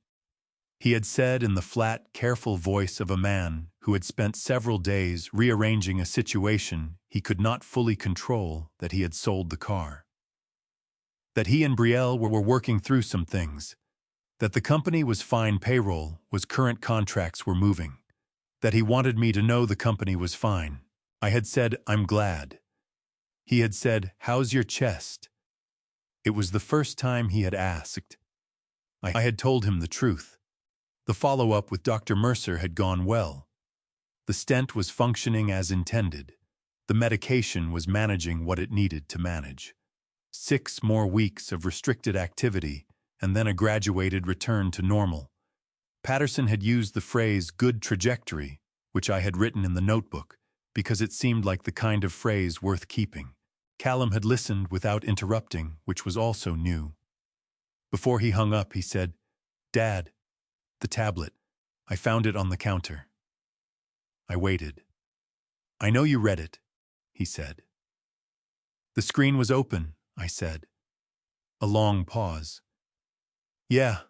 He had said in the flat, careful voice of a man who had spent several days rearranging a situation he could not fully control that he had sold the car. That he and Brielle were working through some things. That the company was fine payroll, was current contracts were moving. That he wanted me to know the company was fine. I had said, "I'm glad." He had said, "How's your chest?" It was the first time he had asked. I had told him the truth. The follow-up with Dr. Mercer had gone well. The stent was functioning as intended. The medication was managing what it needed to manage. 6 more weeks of restricted activity, and then a graduated return to normal. Patterson had used the phrase "good trajectory," which I had written in the notebook, because it seemed like the kind of phrase worth keeping. Callum had listened without interrupting, which was also new. Before he hung up, he said, "Dad, the tablet. I found it on the counter." I waited. "I know you read it," he said. "The screen was open," I said. A long pause. "Yeah."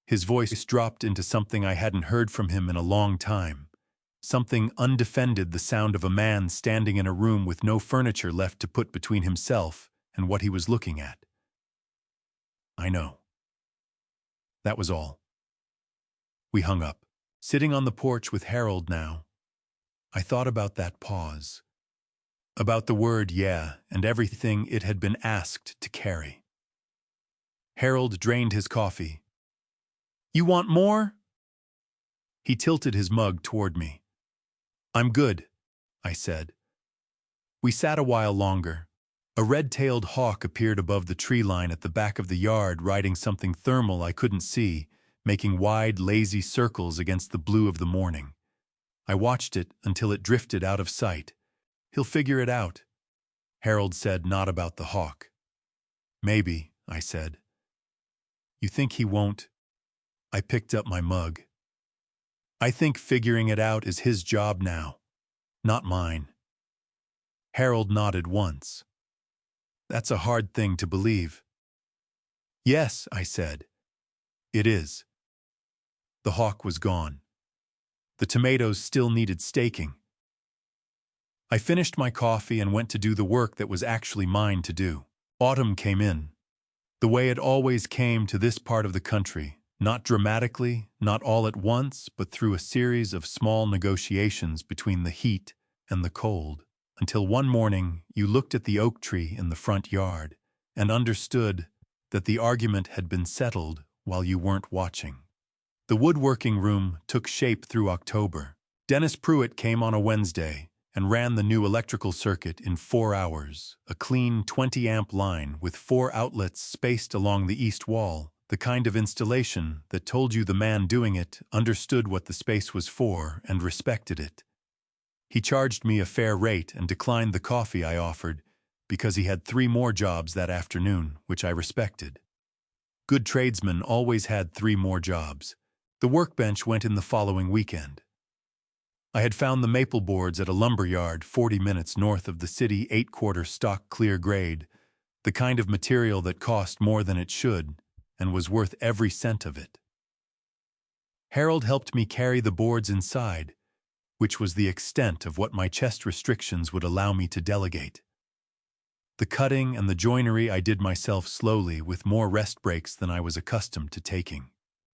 His voice dropped into something I hadn't heard from him in a long time. Something undefended, the sound of a man standing in a room with no furniture left to put between himself and what he was looking at. "I know." That was all. We hung up. Sitting on the porch with Harold now, I thought about that pause. About the word "yeah" and everything it had been asked to carry. Harold drained his coffee. "You want more?" He tilted his mug toward me. "I'm good," I said. We sat a while longer. A red-tailed hawk appeared above the tree line at the back of the yard, riding something thermal I couldn't see, making wide, lazy circles against the blue of the morning. I watched it until it drifted out of sight. "He'll figure it out," Harold said, not about the hawk. "Maybe," I said. "You think he won't?" I picked up my mug. "I think figuring it out is his job now, not mine." Harold nodded once. "That's a hard thing to believe." "Yes," I said. "It is." The hawk was gone. The tomatoes still needed staking. I finished my coffee and went to do the work that was actually mine to do. Autumn came in. The way it always came to this part of the country, Not dramatically, not all at once, but through a series of small negotiations between the heat and the cold, until one morning you looked at the oak tree in the front yard and understood that the argument had been settled while you weren't watching. The woodworking room took shape through October. Dennis Pruitt came on a Wednesday and ran the new electrical circuit in 4 hours, a clean 20-amp line with 4 outlets spaced along the east wall, the kind of installation that told you the man doing it understood what the space was for and respected it. He charged me a fair rate and declined the coffee I offered because he had 3 more jobs that afternoon, which I respected. Good tradesmen always had 3 more jobs. The workbench went in the following weekend. I had found the maple boards at a lumber yard 40 minutes north of the city, 8-quarter stock clear grade, the kind of material that cost more than it should and was worth every cent of it. Harold helped me carry the boards inside, which was the extent of what my chest restrictions would allow me to delegate. The cutting and the joinery I did myself slowly with more rest breaks than I was accustomed to taking.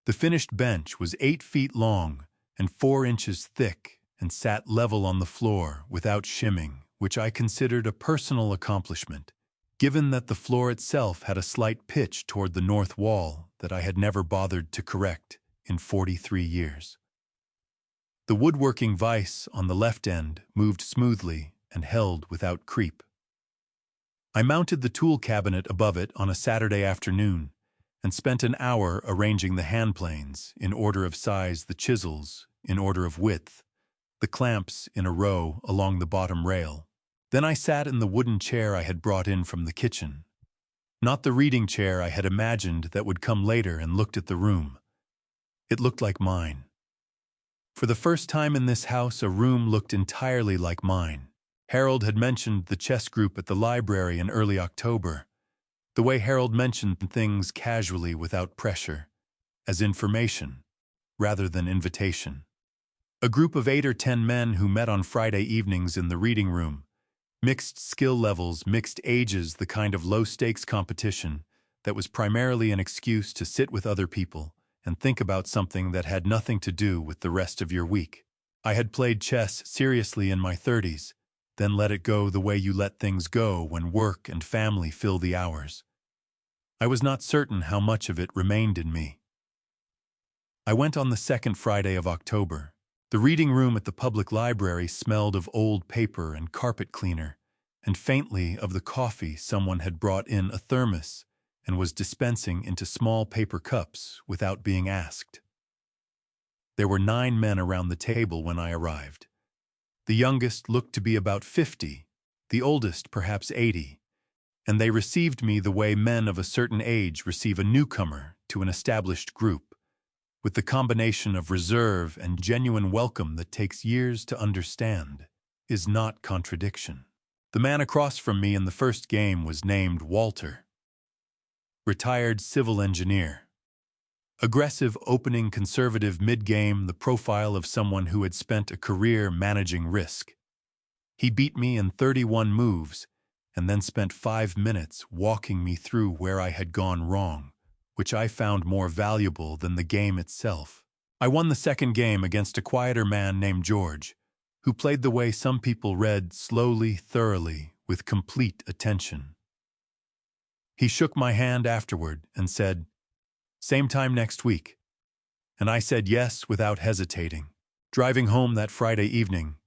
The finished bench was 8 feet long and 4 inches thick and sat level on the floor without shimming, which I considered a personal accomplishment, given that the floor itself had a slight pitch toward the north wall that I had never bothered to correct in 43 years. The woodworking vise on the left end moved smoothly and held without creep. I mounted the tool cabinet above it on a Saturday afternoon and spent an hour arranging the hand planes in order of size, the chisels in order of width, the clamps in a row along the bottom rail. Then I sat in the wooden chair I had brought in from the kitchen. Not the reading chair I had imagined that would come later, and looked at the room. It looked like mine. For the first time in this house, a room looked entirely like mine. Harold had mentioned the chess group at the library in early October. The way Harold mentioned things casually without pressure, as information, rather than invitation. A group of 8 or 10 men who met on Friday evenings in the reading room. Mixed skill levels, mixed ages, the kind of low-stakes competition that was primarily an excuse to sit with other people and think about something that had nothing to do with the rest of your week. I had played chess seriously in my 30s, then let it go the way you let things go when work and family fill the hours. I was not certain how much of it remained in me. I went on the second Friday of October. The reading room at the public library smelled of old paper and carpet cleaner, and faintly of the coffee someone had brought in a thermos and was dispensing into small paper cups without being asked. There were 9 men around the table when I arrived. The youngest looked to be about 50, the oldest perhaps 80, and they received me the way men of a certain age receive a newcomer to an established group, with the combination of reserve and genuine welcome that takes years to understand, is not contradiction. The man across from me in the first game was named Walter. Retired civil engineer. Aggressive opening, conservative mid-game, the profile of someone who had spent a career managing risk. He beat me in 31 moves and then spent 5 minutes walking me through where I had gone wrong, which I found more valuable than the game itself. I won the second game against a quieter man named George, who played the way some people read, slowly, thoroughly, with complete attention. He shook my hand afterward and said, "Same time next week." And I said yes without hesitating. Driving home that Friday evening,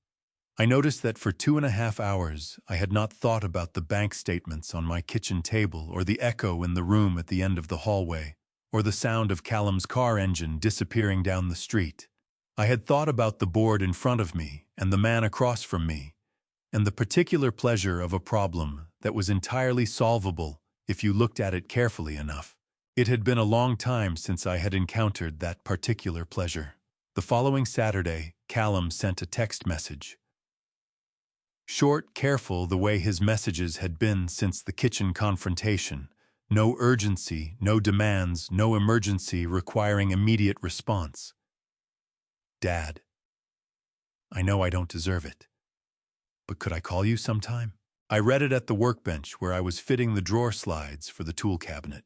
I noticed that for 2.5 hours I had not thought about the bank statements on my kitchen table, or the echo in the room at the end of the hallway, or the sound of Callum's car engine disappearing down the street. I had thought about the board in front of me and the man across from me, and the particular pleasure of a problem that was entirely solvable if you looked at it carefully enough. It had been a long time since I had encountered that particular pleasure. The following Saturday, Callum sent a text message. Short, careful, the way his messages had been since the kitchen confrontation. No urgency, no demands, no emergency requiring immediate response. Dad, I know I don't deserve it, but could I call you sometime? I read it at the workbench where I was fitting the drawer slides for the tool cabinet.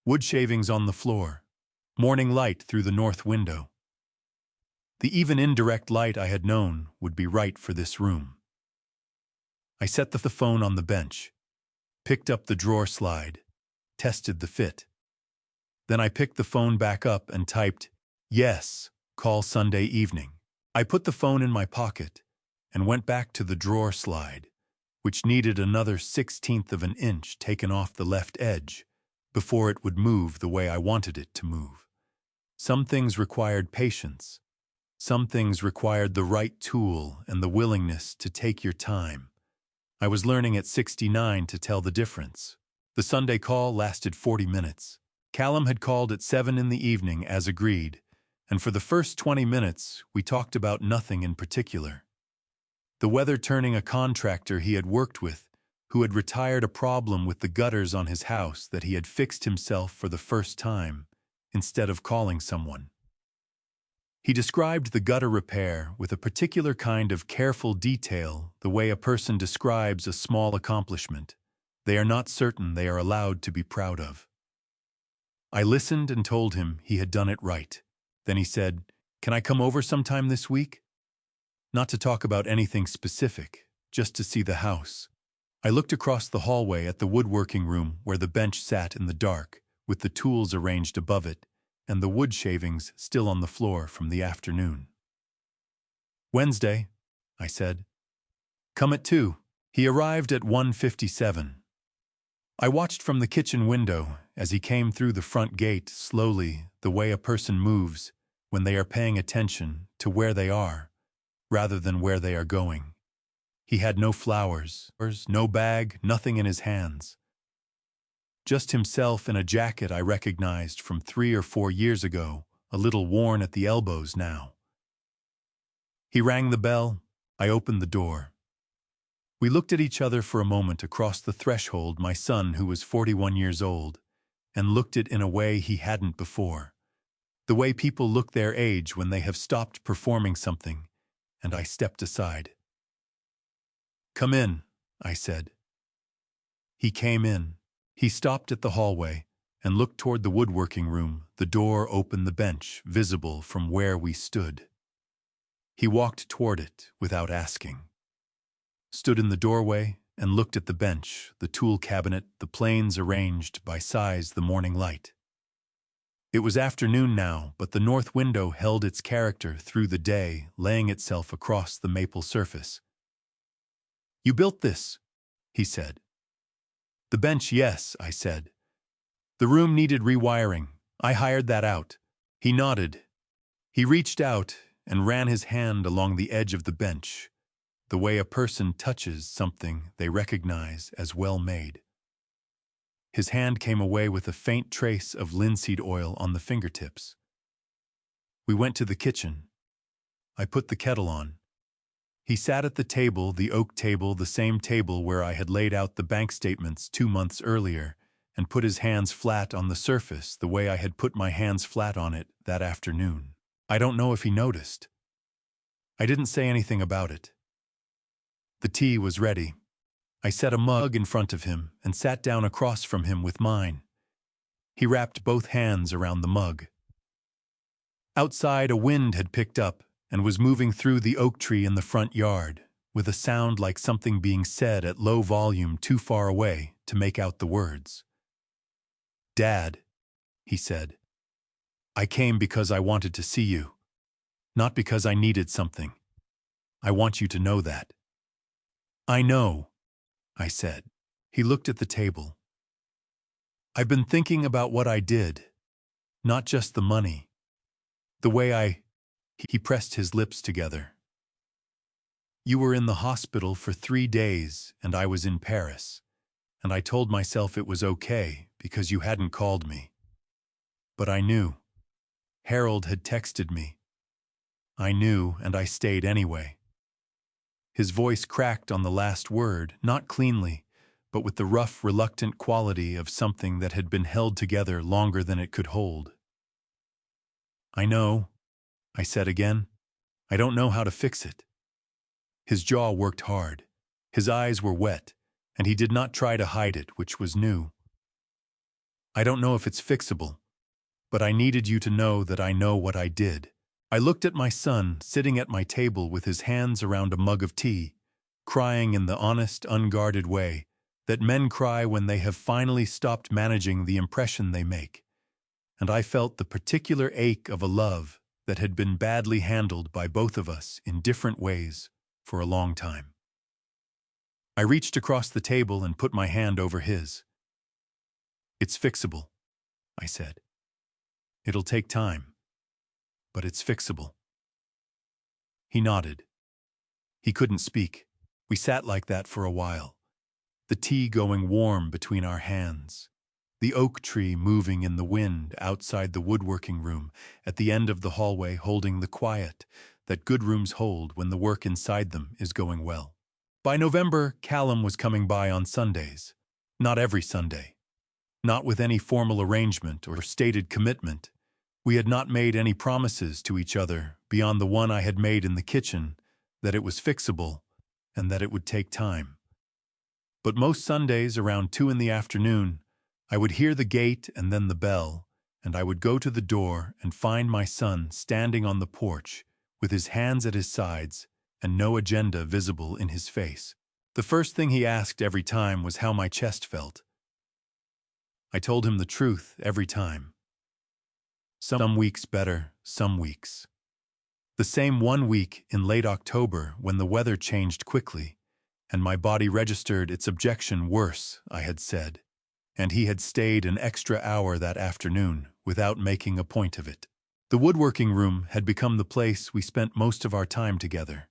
Wood shavings on the floor, Morning light through the north window. The even indirect light I had known would be right for this room. I set the phone on the bench, picked up the drawer slide, tested the fit. Then I picked the phone back up and typed, "Yes, call Sunday evening." I put the phone in my pocket and went back to the drawer slide, which needed another 1/16 of an inch taken off the left edge before it would move the way I wanted it to move. Some things required patience. Some things required the right tool and the willingness to take your time. I was learning at 69 to tell the difference. The Sunday call lasted 40 minutes. Callum had called at 7 in the evening as agreed, and for the first 20 minutes we talked about nothing in particular. The weather turning a contractor he had worked with, who had retired a problem with the gutters on his house that he had fixed himself for the first time, instead of calling someone. He described the gutter repair with a particular kind of careful detail, the way a person describes a small accomplishment they are not certain they are allowed to be proud of. I listened and told him he had done it right. Then he said, "Can I come over sometime this week?" Not to talk about anything specific, just to see the house. I looked across the hallway at the woodworking room where the bench sat in the dark, with the tools arranged above it, and the wood shavings still on the floor from the afternoon. "Wednesday," I said. "Come at 2. He arrived at 1:57. I watched from the kitchen window as he came through the front gate slowly, the way a person moves when they are paying attention to where they are, rather than where they are going. He had no flowers, no bag, nothing in his hands. Just himself in a jacket I recognized from 3 or 4 years ago, a little worn at the elbows now. He rang the bell. I opened the door. We looked at each other for a moment across the threshold, my son, who was 41 years old, and looked it in a way he hadn't before. The way people look their age when they have stopped performing something, and I stepped aside. "Come in," I said. He came in. He stopped at the hallway and looked toward the woodworking room, the door open, the bench visible from where we stood. He walked toward it without asking. Stood in the doorway and looked at the bench, the tool cabinet, the planes arranged by size, the morning light. It was afternoon now, but the north window held its character through the day, laying itself across the maple surface. "You built this," he said. "The bench, yes," I said. "The room needed rewiring. I hired that out." He nodded. He reached out and ran his hand along the edge of the bench, the way a person touches something they recognize as well made. His hand came away with a faint trace of linseed oil on the fingertips. We went to the kitchen. I put the kettle on. He sat at the table, the oak table, the same table where I had laid out the bank statements 2 months earlier, and put his hands flat on the surface the way I had put my hands flat on it that afternoon. I don't know if he noticed. I didn't say anything about it. The tea was ready. I set a mug in front of him and sat down across from him with mine. He wrapped both hands around the mug. Outside, a wind had picked up and was moving through the oak tree in the front yard, with a sound like something being said at low volume too far away to make out the words. "Dad," he said, "I came because I wanted to see you, not because I needed something. I want you to know that." "I know," I said. He looked at the table. "I've been thinking about what I did, not just the money. The way He pressed his lips together. "You were in the hospital for 3 days, and I was in Paris, and I told myself it was okay because you hadn't called me. But I knew. Harold had texted me. I knew, and I stayed anyway." His voice cracked on the last word, not cleanly, but with the rough, reluctant quality of something that had been held together longer than it could hold. "I know," I said again. "I don't know how to fix it." His jaw worked hard. His eyes were wet, and he did not try to hide it, which was new. "I don't know if it's fixable, but I needed you to know that I know what I did. I looked at my son sitting at my table with his hands around a mug of tea, crying in the honest, unguarded way that men cry when they have finally stopped managing the impression they make. And I felt the particular ache of a love that had been badly handled by both of us in different ways for a long time. I reached across the table and put my hand over his. "It's fixable," I said. "It'll take time, but it's fixable." He nodded. He couldn't speak. We sat like that for a while, the tea going warm between our hands, the oak tree moving in the wind outside the woodworking room at the end of the hallway holding the quiet that good rooms hold when the work inside them is going well. By November, Callum was coming by on Sundays. Not every Sunday. Not with any formal arrangement or stated commitment. We had not made any promises to each other beyond the one I had made in the kitchen, that it was fixable and that it would take time. But most Sundays around 2 in the afternoon, I would hear the gate and then the bell, and I would go to the door and find my son standing on the porch with his hands at his sides and no agenda visible in his face. The first thing he asked every time was how my chest felt. I told him the truth every time. Some weeks better, some weeks. The same one week in late October when the weather changed quickly, and my body registered its objection worse, I had said, and he had stayed an extra hour that afternoon without making a point of it. The woodworking room had become the place we spent most of our time together.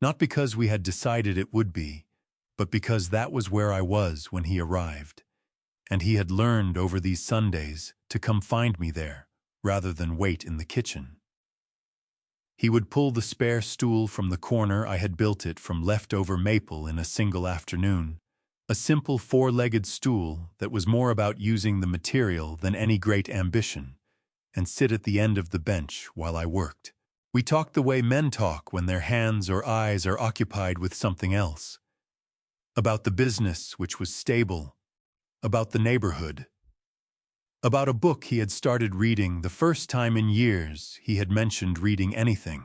Not because we had decided it would be, but because that was where I was when he arrived, and he had learned over these Sundays to come find me there, rather than wait in the kitchen. He would pull the spare stool from the corner I had built it from leftover maple in a single afternoon, a simple 4-legged stool that was more about using the material than any great ambition, and sit at the end of the bench while I worked. We talked the way men talk when their hands or eyes are occupied with something else. About the business which was stable, about the neighborhood, about a book he had started reading the first time in years he had mentioned reading anything.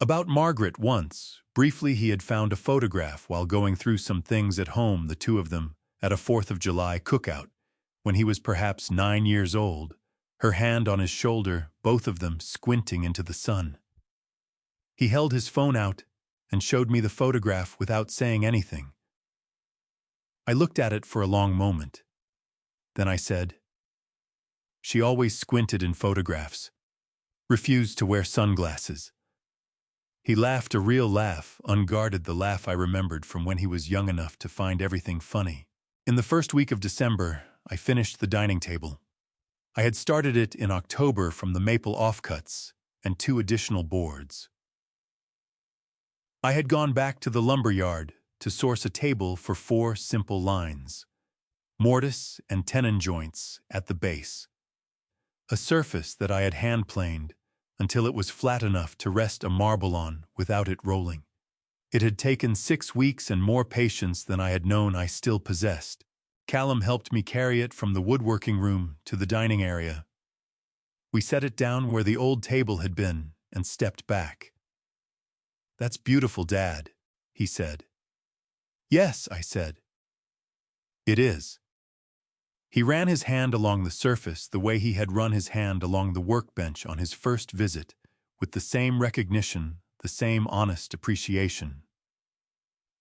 About Margaret once, briefly he had found a photograph while going through some things at home, the two of them, at a 4th of July cookout, when he was perhaps 9 years old, her hand on his shoulder, both of them squinting into the sun. He held his phone out and showed me the photograph without saying anything. I looked at it for a long moment. Then I said, "She always squinted in photographs, refused to wear sunglasses." He laughed a real laugh, unguarded, the laugh I remembered from when he was young enough to find everything funny. In the first week of December, I finished the dining table. I had started it in October from the maple offcuts and 2 additional boards. I had gone back to the lumber yard to source a table for 4 simple lines, mortise and tenon joints at the base, a surface that I had hand-planed until it was flat enough to rest a marble on without it rolling. It had taken 6 weeks and more patience than I had known I still possessed. Callum helped me carry it from the woodworking room to the dining area. We set it down where the old table had been and stepped back. "That's beautiful, Dad," he said. "Yes," I said. "It is." He ran his hand along the surface the way he had run his hand along the workbench on his first visit, with the same recognition, the same honest appreciation.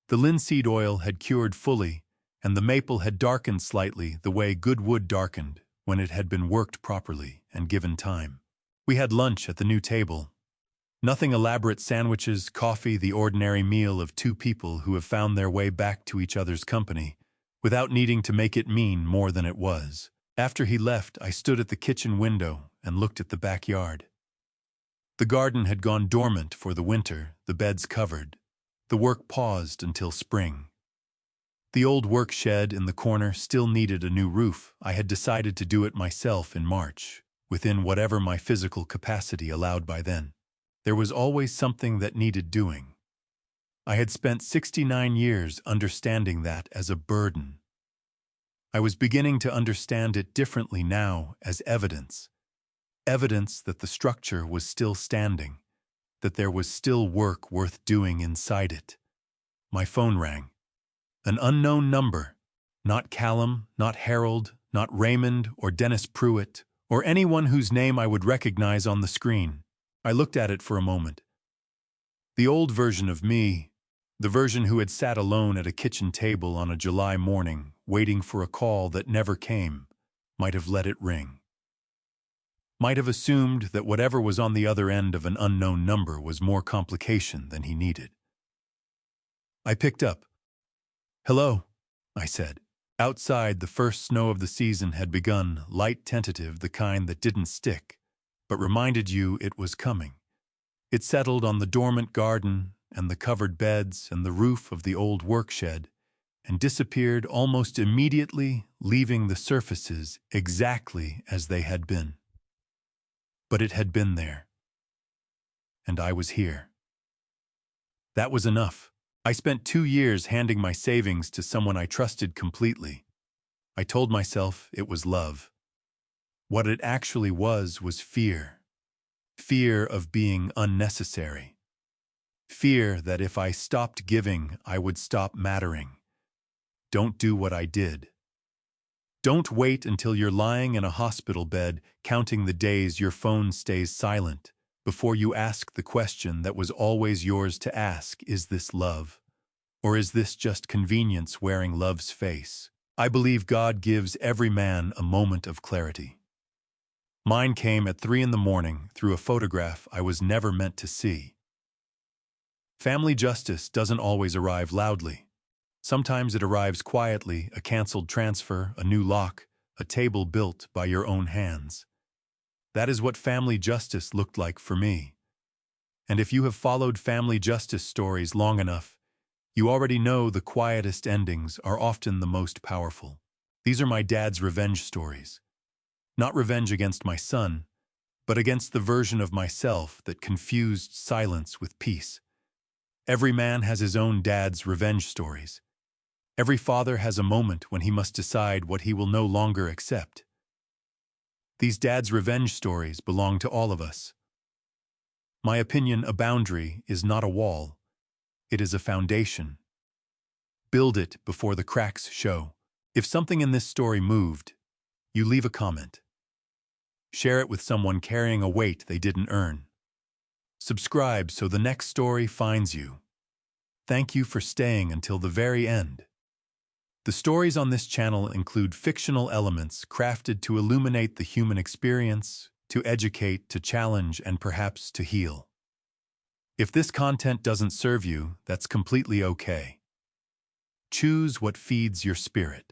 The linseed oil had cured fully, and the maple had darkened slightly the way good wood darkened when it had been worked properly and given time. We had lunch at the new table. Nothing elaborate: sandwiches, coffee, the ordinary meal of 2 people who have found their way back to each other's company, without needing to make it mean more than it was. After he left, I stood at the kitchen window and looked at the backyard. The garden had gone dormant for the winter, the beds covered. The work paused until spring. The old work shed in the corner still needed a new roof. I had decided to do it myself in March, within whatever my physical capacity allowed by then. There was always something that needed doing. I had spent 69 years understanding that as a burden. I was beginning to understand it differently now as evidence. Evidence that the structure was still standing, that there was still work worth doing inside it. My phone rang. An unknown number. Not Callum, not Harold, not Raymond or Dennis Pruitt, or anyone whose name I would recognize on the screen. I looked at it for a moment. The old version of me, the version who had sat alone at a kitchen table on a July morning, waiting for a call that never came, might have let it ring. Might have assumed that whatever was on the other end of an unknown number was more complication than he needed. I picked up. "Hello," I said. Outside, the first snow of the season had begun, light, tentative, the kind that didn't stick, but reminded you it was coming. It settled on the dormant garden and the covered beds and the roof of the old workshed, and disappeared almost immediately, leaving the surfaces exactly as they had been. But it had been there. And I was here. That was enough. I spent 2 years handing my savings to someone I trusted completely. I told myself it was love. What it actually was fear. Fear of being unnecessary. Fear that if I stopped giving, I would stop mattering. Don't do what I did. Don't wait until you're lying in a hospital bed, counting the days your phone stays silent, before you ask the question that was always yours to ask: is this love? Or is this just convenience wearing love's face? I believe God gives every man a moment of clarity. Mine came at 3 a.m. through a photograph I was never meant to see. Family justice doesn't always arrive loudly. Sometimes it arrives quietly: a canceled transfer, a new lock, a table built by your own hands. That is what family justice looked like for me. And if you have followed family justice stories long enough, you already know the quietest endings are often the most powerful. These are my dad's revenge stories. Not revenge against my son, but against the version of myself that confused silence with peace. Every man has his own dad's revenge stories. Every father has a moment when he must decide what he will no longer accept. These dad's revenge stories belong to all of us. My opinion, a boundary is not a wall. It is a foundation. Build it before the cracks show. If something in this story moved, you leave a comment. Share it with someone carrying a weight they didn't earn. Subscribe so the next story finds you. Thank you for staying until the very end. The stories on this channel include fictional elements crafted to illuminate the human experience, to educate, to challenge, and perhaps to heal. If this content doesn't serve you, that's completely okay. Choose what feeds your spirit.